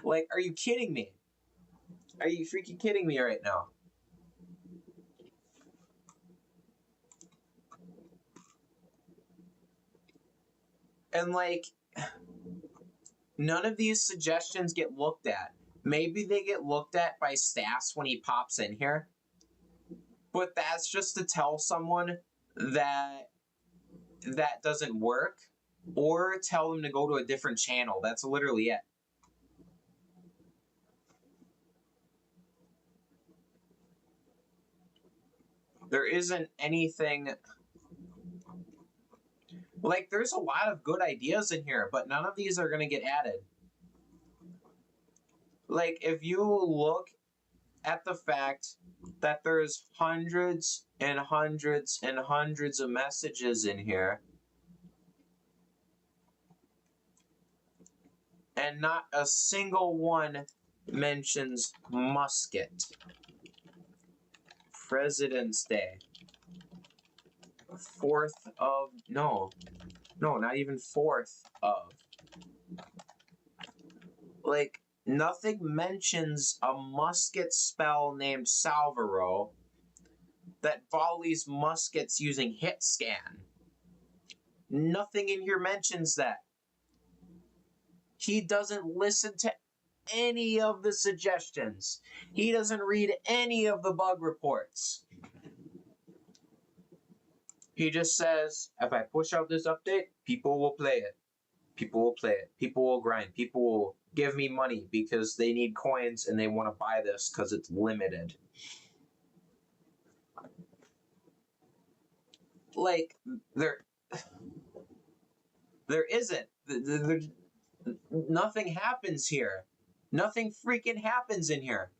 like, are you kidding me? Are you freaking kidding me right now? And like, none of these suggestions get looked at. Maybe they get looked at by Stas when he pops in here, but that's just to tell someone that that doesn't work, or tell them to go to a different channel. That's literally it. There isn't anything. Like, there's a lot of good ideas in here, but none of these are going to get added. Like, if you look at the fact that there's hundreds and hundreds and hundreds of messages in here, and not a single one mentions musket. President's Day. 4th of, no, not even 4th of. Like, nothing mentions a musket spell named Salvaro that volleys muskets using hit scan. Nothing in here mentions that. He doesn't listen to any of the suggestions. He doesn't read any of the bug reports. He just says, if I push out this update, people will play it. People will play it. People will grind. People will give me money because they need coins and they want to buy this because it's limited. Like, there isn't. Nothing happens here. Nothing freaking happens in here.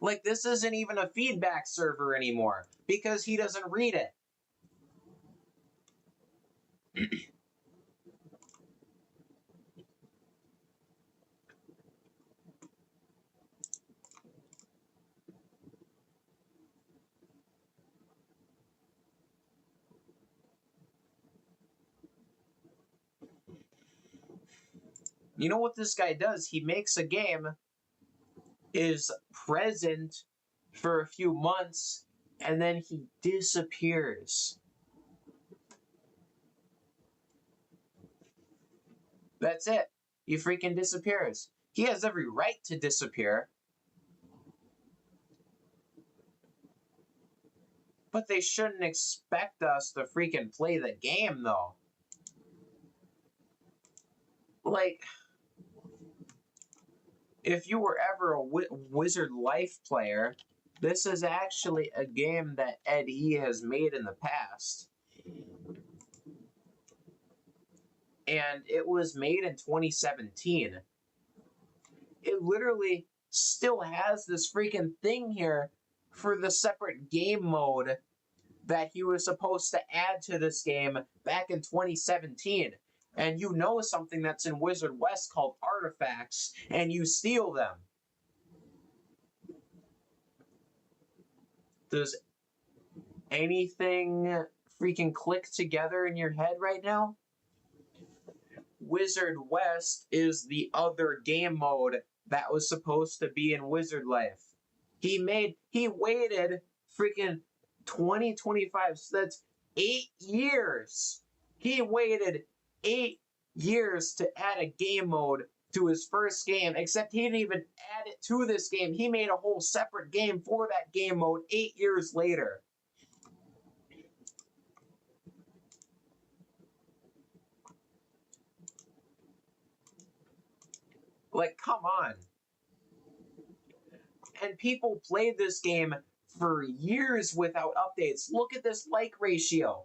Like, this isn't even a feedback server anymore because he doesn't read it. You know what this guy does? He makes a game, is present for a few months, and then he disappears. That's it. He freaking disappears. He has every right to disappear. But they shouldn't expect us to freaking play the game, though. Like, if you were ever a Wizard Life player, this is actually a game that Ed E has made in the past. And it was made in 2017. It literally still has this freaking thing here for the separate game mode that he was supposed to add to this game back in 2017. And you know something that's in Wizard West called artifacts, and you steal them. Does anything freaking click together in your head right now? Wizard West is the other game mode that was supposed to be in Wizard Life. He waited freaking 2025, so that's 8 years. He waited 8 years to add a game mode to his first game, except he didn't even add it to this game. He made a whole separate game for that game mode 8 years later. Like, come on. And people played this game for years without updates. Look at this like ratio.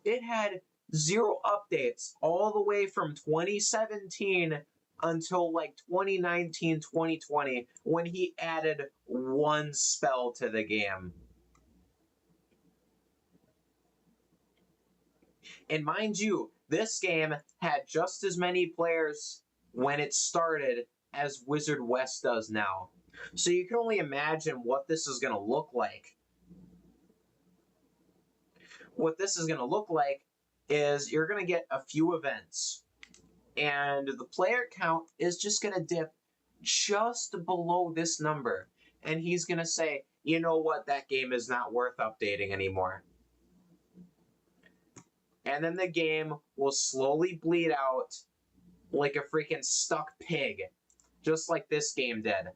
It had 0 updates all the way from 2017 until like 2019, 2020, when he added 1 spell to the game. And mind you, this game had just as many players when it started as Wizard West does now. So you can only imagine what this is going to look like. What this is going to look like is you're going to get a few events, and the player count is just going to dip just below this number, and he's going to say, you know what, that game is not worth updating anymore. And then the game will slowly bleed out like a freaking stuck pig, just like this game did.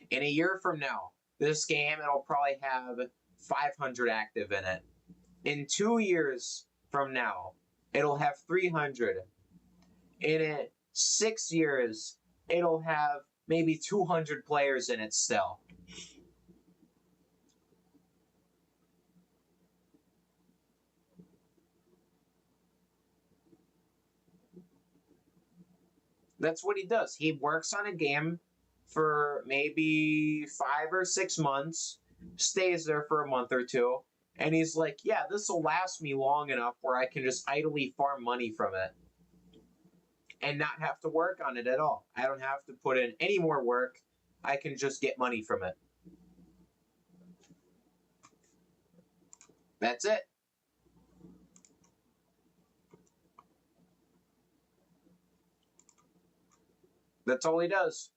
In a year from now, this game, it'll probably have 500 active in it. In 2 years from now, it'll have 300. In 6 years, it'll have maybe 200 players in it still. That's what he does. He works on a game for maybe 5 or 6 months, stays there for a month or two, and he's like, yeah, this will last me long enough where I can just idly farm money from it and not have to work on it at all. I don't have to put in any more work. I can just get money from it. That's it. That's all he does.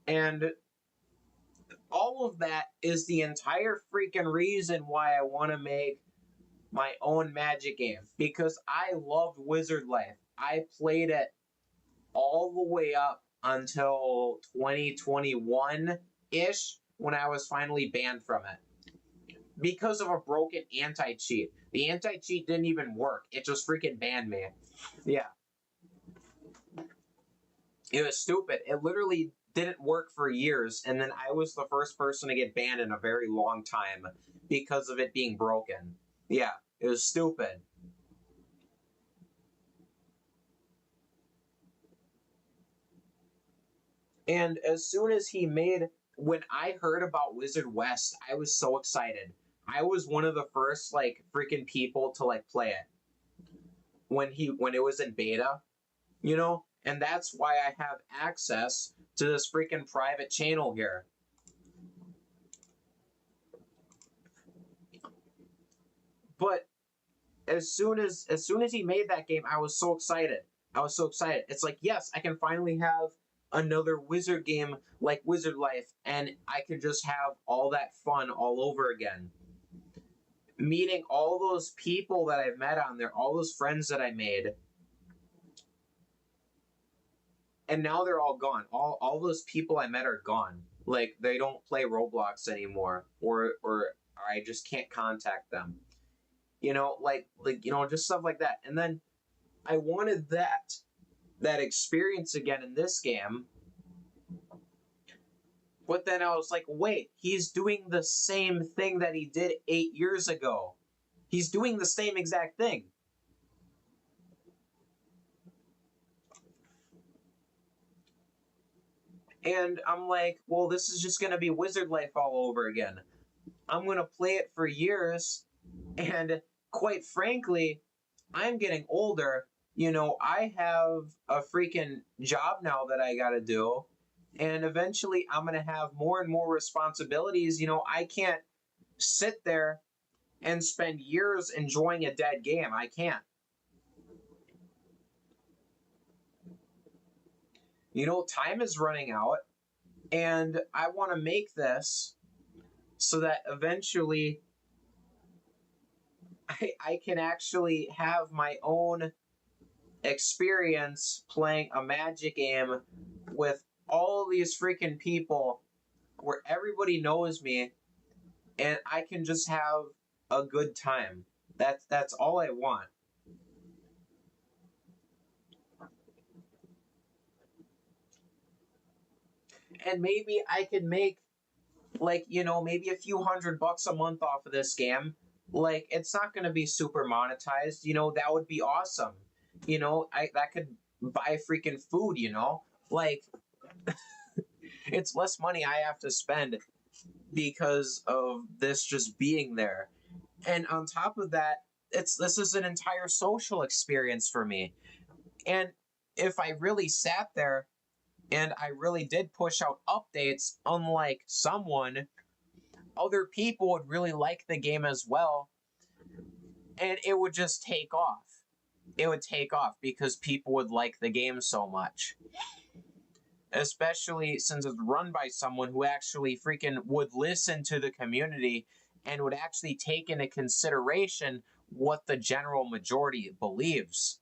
And all of that is the entire freaking reason why I want to make my own Magic game. Because I loved Wizard Life. I played it all the way up until 2021-ish, when I was finally banned from it. Because of a broken anti-cheat. The anti-cheat didn't even work. It just freaking banned me. Yeah. It was stupid. It literally didn't work for years, and then I was the first person to get banned in a very long time because of it being broken. Yeah, it was stupid. And as soon as when I heard about Wizard West, I was so excited. I was one of the first like freaking people to like play it when it was in beta, you know? And that's why I have access to this freaking private channel here. But as soon as he made that game, I was so excited. It's like, yes, I can finally have another Wizard game like Wizard Life, and I can just have all that fun all over again. Meeting all those people that I've met on there, all those friends that I made. And now they're all gone. All those people I met are gone. Like, they don't play Roblox anymore, or I just can't contact them. You know, like just stuff like that. And then I wanted that experience again in this game. But then I was like, wait, he's doing the same thing that he did 8 years ago. He's doing the same exact thing. And I'm like, well, this is just going to be Wizard Life all over again. I'm going to play it for years, and quite frankly, I'm getting older. You know, I have a freaking job now that I got to do, and eventually I'm going to have more and more responsibilities. You know, I can't sit there and spend years enjoying a dead game. I can't. You know, time is running out, and I want to make this so that eventually I can actually have my own experience playing a Magic game with all these freaking people where everybody knows me and I can just have a good time. That's all I want. And maybe I could make, like, you know, maybe a few $100 a month off of this game. Like, it's not going to be super monetized. You know, that would be awesome. You know, I that could buy freaking food. You know, like it's less money I have to spend because of this just being there. And on top of that, this is an entire social experience for me. And if I really sat there and I really did push out updates, unlike someone, other people would really like the game as well, and it would just take off. It would take off because people would like the game so much. Especially since it's run by someone who actually freaking would listen to the community and would actually take into consideration what the general majority believes.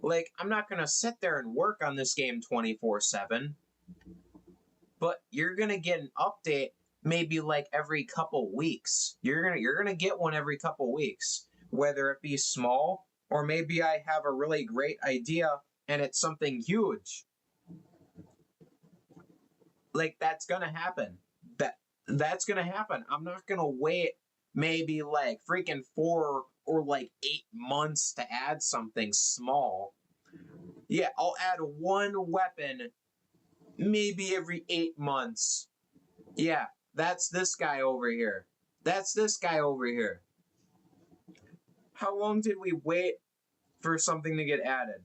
Like, I'm not going to sit there and work on this game 24/7, but you're going to get an update maybe like every couple weeks. You're going to get one every couple weeks, whether it be small or maybe I have a really great idea and it's something huge. Like, that's going to happen. That's going to happen. I'm not going to wait maybe like freaking 4 or like 8 months to add something small. Yeah, I'll add one weapon maybe every 8 months. Yeah, that's this guy over here. That's this guy over here. How long did we wait for something to get added?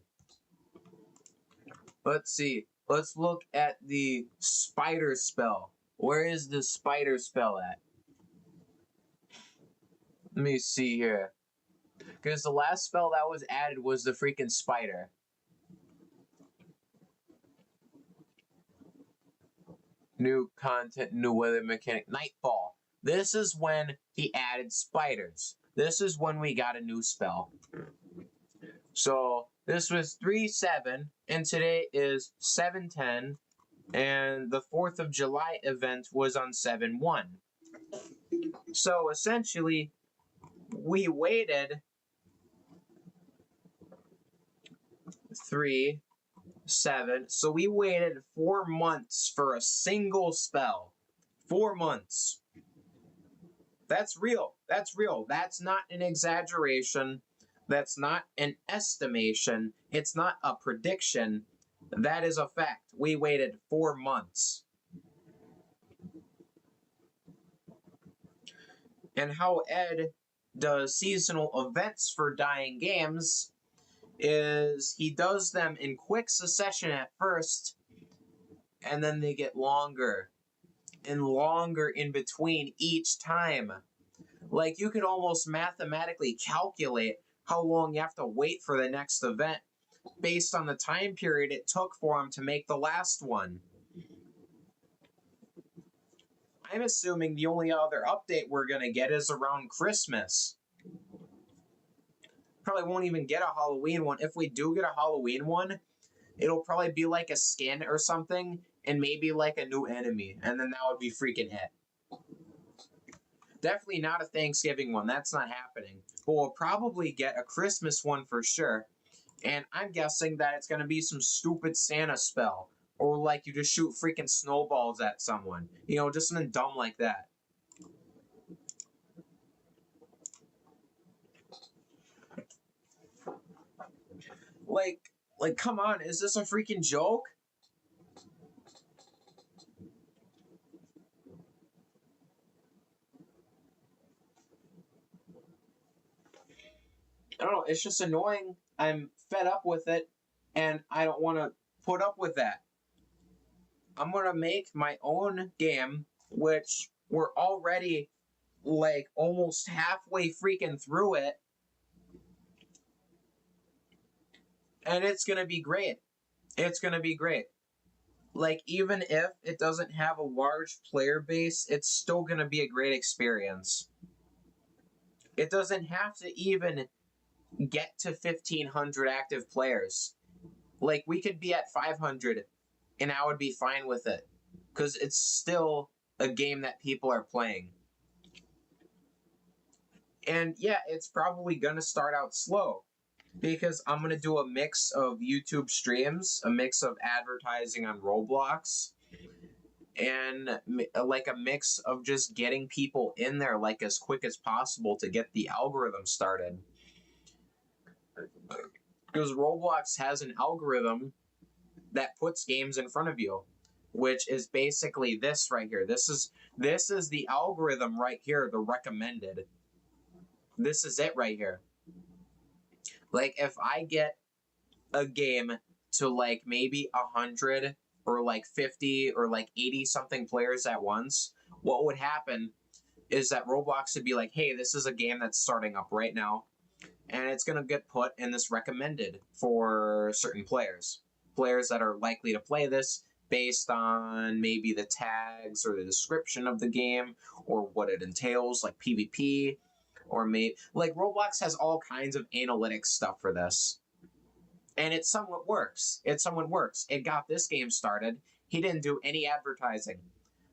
Let's see. Let's look at the spider spell. Where is the spider spell at? Let me see here. Because the last spell that was added was the freaking spider. New content, new weather mechanic, Nightfall. This is when he added spiders. This is when we got a new spell. So this was 3/7, and today is 7/10, and the 4th of July event was on 7/1. So essentially, we waited 3/7. So we waited 4 months for a single spell. 4 months. That's real. That's real. That's not an exaggeration. That's not an estimation. It's not a prediction. That is a fact. We waited 4 months. And how Ed does seasonal events for dying games is he does them in quick succession at first, and then they get longer and longer in between each time. Like, you could almost mathematically calculate how long you have to wait for the next event based on the time period it took for him to make the last one. I'm assuming the only other update we're going to get is around Christmas. Probably won't even get a Halloween one. If we do get a Halloween one, it'll probably be like a skin or something, and maybe like a new enemy, and then that would be freaking it. Definitely not a Thanksgiving one. That's not happening. But we'll probably get a Christmas one for sure. And I'm guessing that it's going to be some stupid Santa spell. Or like you just shoot freaking snowballs at someone. You know, just something dumb like that. Like, come on. Is this a freaking joke? I don't know. It's just annoying. I'm fed up with it, and I don't want to put up with that. I'm gonna make my own game, which we're already like almost halfway freaking through it, and it's gonna be great. It's gonna be great. Like, even if it doesn't have a large player base, it's still gonna be a great experience. It doesn't have to even get to 1,500 active players. Like, we could be at 500 and I would be fine with it because it's still a game that people are playing. And yeah, it's probably going to start out slow because I'm going to do a mix of YouTube streams, a mix of advertising on Roblox, and like a mix of just getting people in there like as quick as possible to get the algorithm started. Because Roblox has an algorithm that puts games in front of you, which is basically this right here. This is the algorithm right here, the recommended. This is it right here. Like, if I get a game to like maybe 100 or like 50 or like 80 something players at once, what would happen is that Roblox would be like, hey, this is a game that's starting up right now, and it's going to get put in this recommended for certain players that are likely to play this based on maybe the tags or the description of the game or what it entails, like PvP, or maybe like Roblox has all kinds of analytics stuff for this. And it somewhat works. It got this game started. He didn't do any advertising.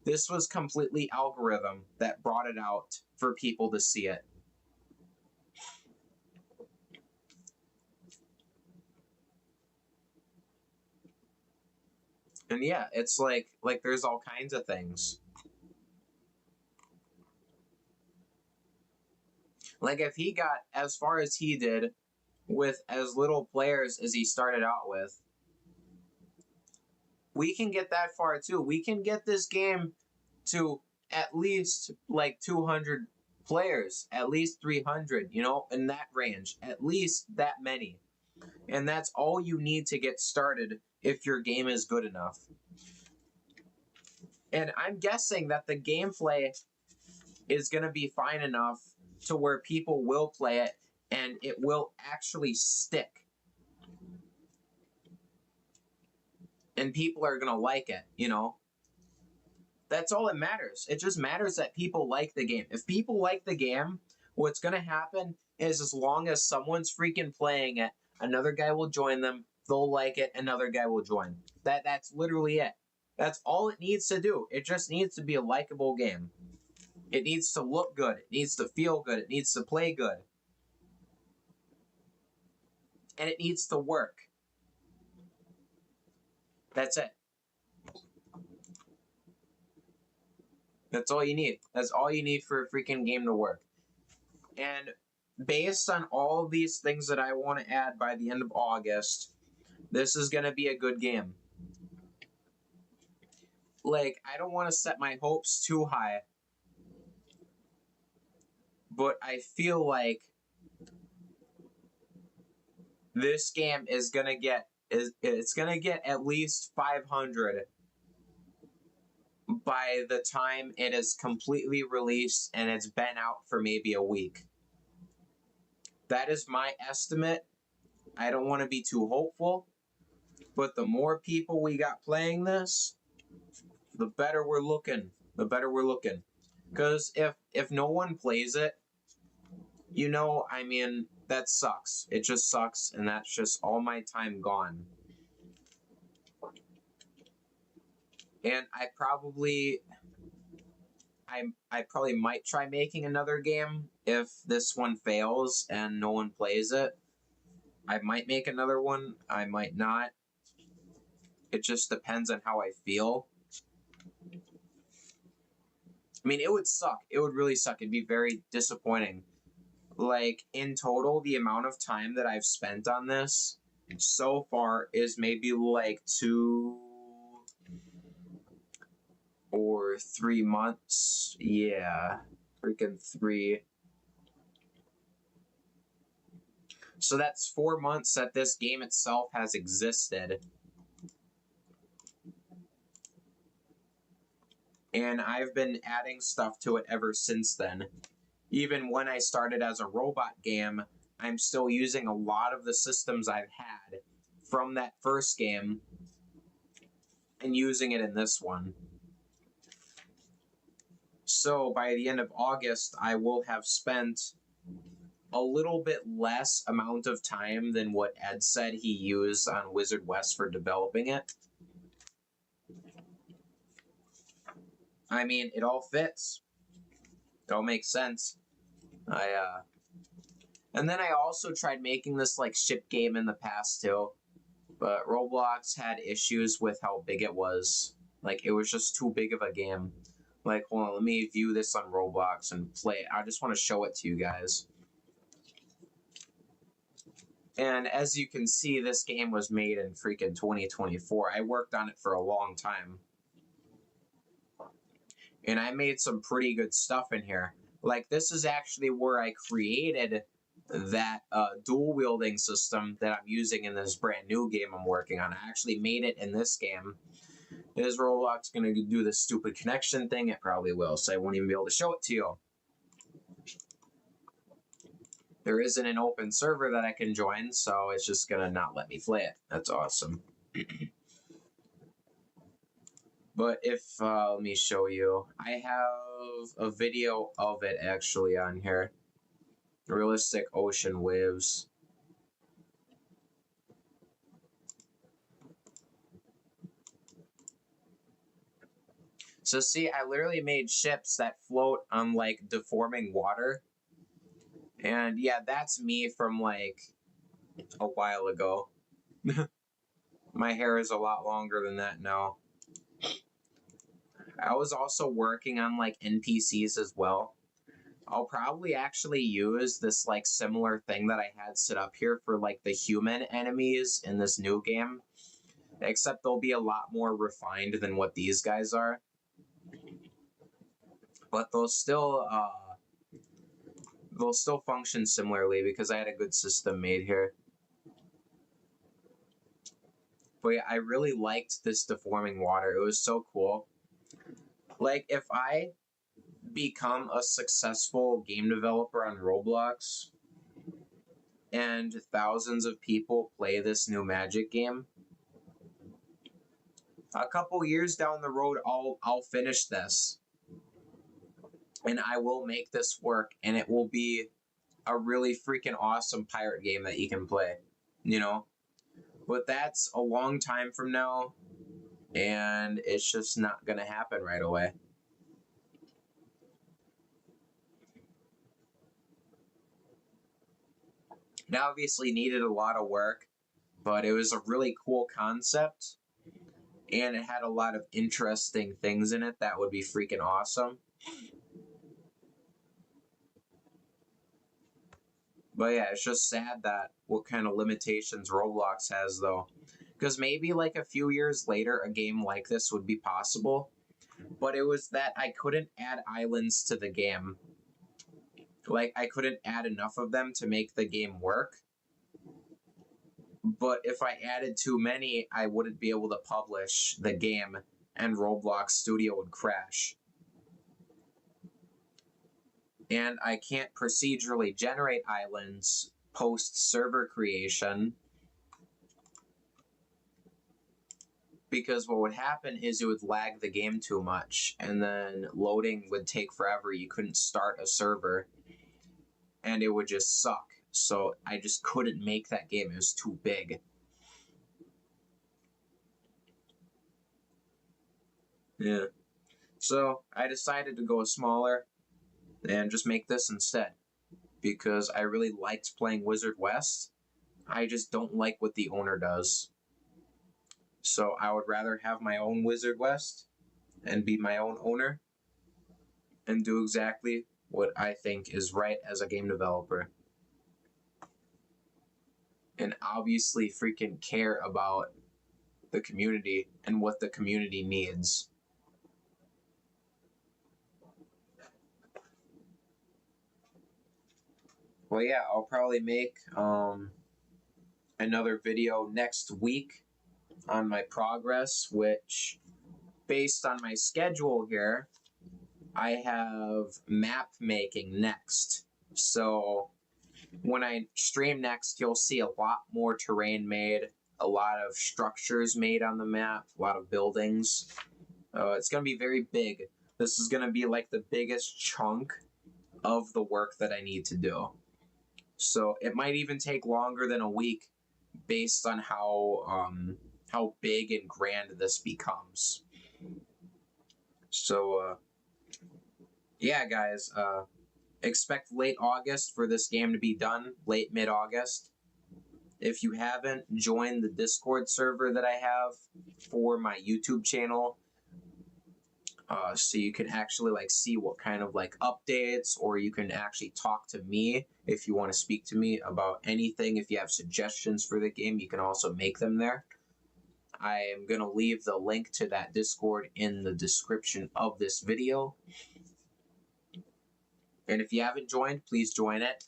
This was completely algorithm that brought it out for people to see it. And yeah, it's like there's all kinds of things. Like, if he got as far as he did with as little players as he started out with, we can get that far too. We can get this game to at least like 200 players, at least 300, in that range, at least that many. And that's all you need to get started if your game is good enough. And I'm guessing that the gameplay is going to be fine enough to where people will play it and it will actually stick. And people are going to like it. That's all that matters. It just matters that people like the game. If people like the game, what's going to happen is as long as someone's freaking playing it, another guy will join them, they'll like it, another guy will join. That's literally it. That's all it needs to do. It just needs to be a likable game. It needs to look good. It needs to feel good. It needs to play good. And it needs to work. That's it. That's all you need. That's all you need for a freaking game to work. And based on all these things that I want to add by the end of August, this is going to be a good game. Like, I don't want to set my hopes too high, but I feel like this game is going to get at least 500 by the time it is completely released and it's been out for maybe a week. That is my estimate. I don't want to be too hopeful, but the more people we got playing this, the better we're looking. Because if no one plays it, that sucks. It just sucks, and that's just all my time gone. And I probably might try making another game if this one fails and no one plays it. I might make another one. I might not. It just depends on how I feel. It would suck. It would really suck. It'd be very disappointing. Like, in total, the amount of time that I've spent on this so far is maybe like 2 or 3 months. Yeah, freaking 3. So that's 4 months that this game itself has existed. And I've been adding stuff to it ever since then. Even when I started as a robot game, I'm still using a lot of the systems I've had from that first game and using it in this one. So by the end of August, I will have spent a little bit less amount of time than what Ed said he used on Wizard West for developing it. I mean, it all fits. It all makes sense. And then I also tried making this like ship game in the past too, but Roblox had issues with how big it was. Like it was just too big of a game. Like, hold on, let me view this on Roblox and play it. I just want to show it to you guys. And as you can see, this game was made in freaking 2024. I worked on it for a long time. And I made some pretty good stuff in here. Like, this is actually where I created that dual wielding system that I'm using in this brand new game I'm working on. I actually made it in this game. Is Roblox going to do this stupid connection thing? It probably will, so I won't even be able to show it to you. There isn't an open server that I can join, so it's just going to not let me play it. That's awesome. But if, let me show you. I have a video of it actually on here. Realistic ocean waves. So see, I literally made ships that float on like deforming water. And yeah, that's me from like a while ago. My hair is a lot longer than that now. I was also working on like NPCs as well. I'll probably actually use this like similar thing that I had set up here for like the human enemies in this new game. Except they'll be a lot more refined than what these guys are. But they'll still function similarly because I had a good system made here. But yeah, I really liked this deforming water. It was so cool. Like, if I become a successful game developer on Roblox and thousands of people play this new Magic game, a couple years down the road, I'll finish this. And I will make this work, and it will be a really freaking awesome pirate game that you can play, you know? But that's a long time from now, and it's just not going to happen right away. It obviously needed a lot of work, but it was a really cool concept, and it had a lot of interesting things in it that would be freaking awesome. But yeah, it's just sad that what kind of limitations Roblox has, though. Because maybe like a few years later, a game like this would be possible. But it was that I couldn't add islands to the game. Like, I couldn't add enough of them to make the game work. But if I added too many, I wouldn't be able to publish the game, and Roblox Studio would crash. And I can't procedurally generate islands post-server creation, because what would happen is it would lag the game too much, and then loading would take forever. You couldn't start a server, and it would just suck. So I just couldn't make that game. It was too big. Yeah. So I decided to go smaller and just make this instead, because I really liked playing Wizard West. I just don't like what the owner does. So I would rather have my own Wizard West and be my own owner and do exactly what I think is right as a game developer. And obviously freaking care about the community and what the community needs. Well, yeah, I'll probably make another video next week on my progress, which based on my schedule here, I have map making next. So when I stream next, you'll see a lot more terrain made, a lot of structures made on the map, a lot of buildings. It's going to be very big. This is going to be like the biggest chunk of the work that I need to do. So it might even take longer than a week based on how big and grand this becomes. So yeah, guys, expect late August for this game to be done, late mid-August. If you haven't joined the Discord server that I have for my YouTube channel, so you can actually like see what kind of like updates, or you can actually talk to me if you want to speak to me about anything. If you have suggestions for the game, you can also make them there. I am going to leave the link to that Discord in the description of this video. And if you haven't joined, please join it.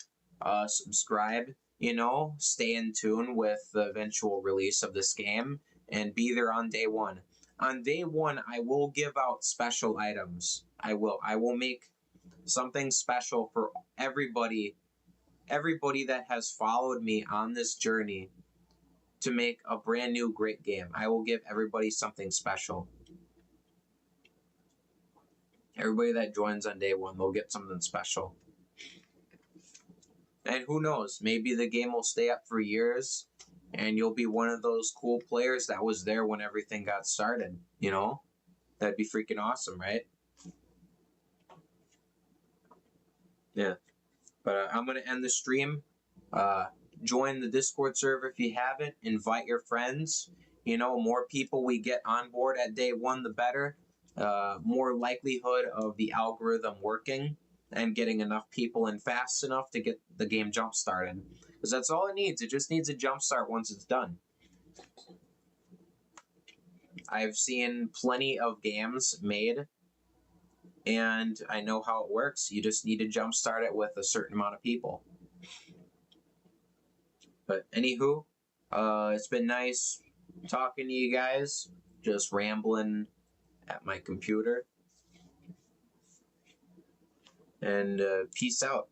Subscribe, stay in tune with the eventual release of this game, and be there on day one. On day one, I will give out special items. I will make something special for everybody that has followed me on this journey to make a brand new great game. I will give everybody something special. Everybody that joins on day one, they'll get something special. And who knows, maybe the game will stay up for years and you'll be one of those cool players that was there when everything got started, That'd be freaking awesome, right? Yeah. But I'm going to end the stream. Join the Discord server if you haven't. Invite your friends. More people we get on board at day one, the better. More likelihood of the algorithm working and getting enough people in fast enough to get the game jump started. Because that's all it needs. It just needs a jump start once it's done. I've seen plenty of games made, and I know how it works. You just need to jump start it with a certain amount of people. But anywho, it's been nice talking to you guys. Just rambling at my computer. And peace out.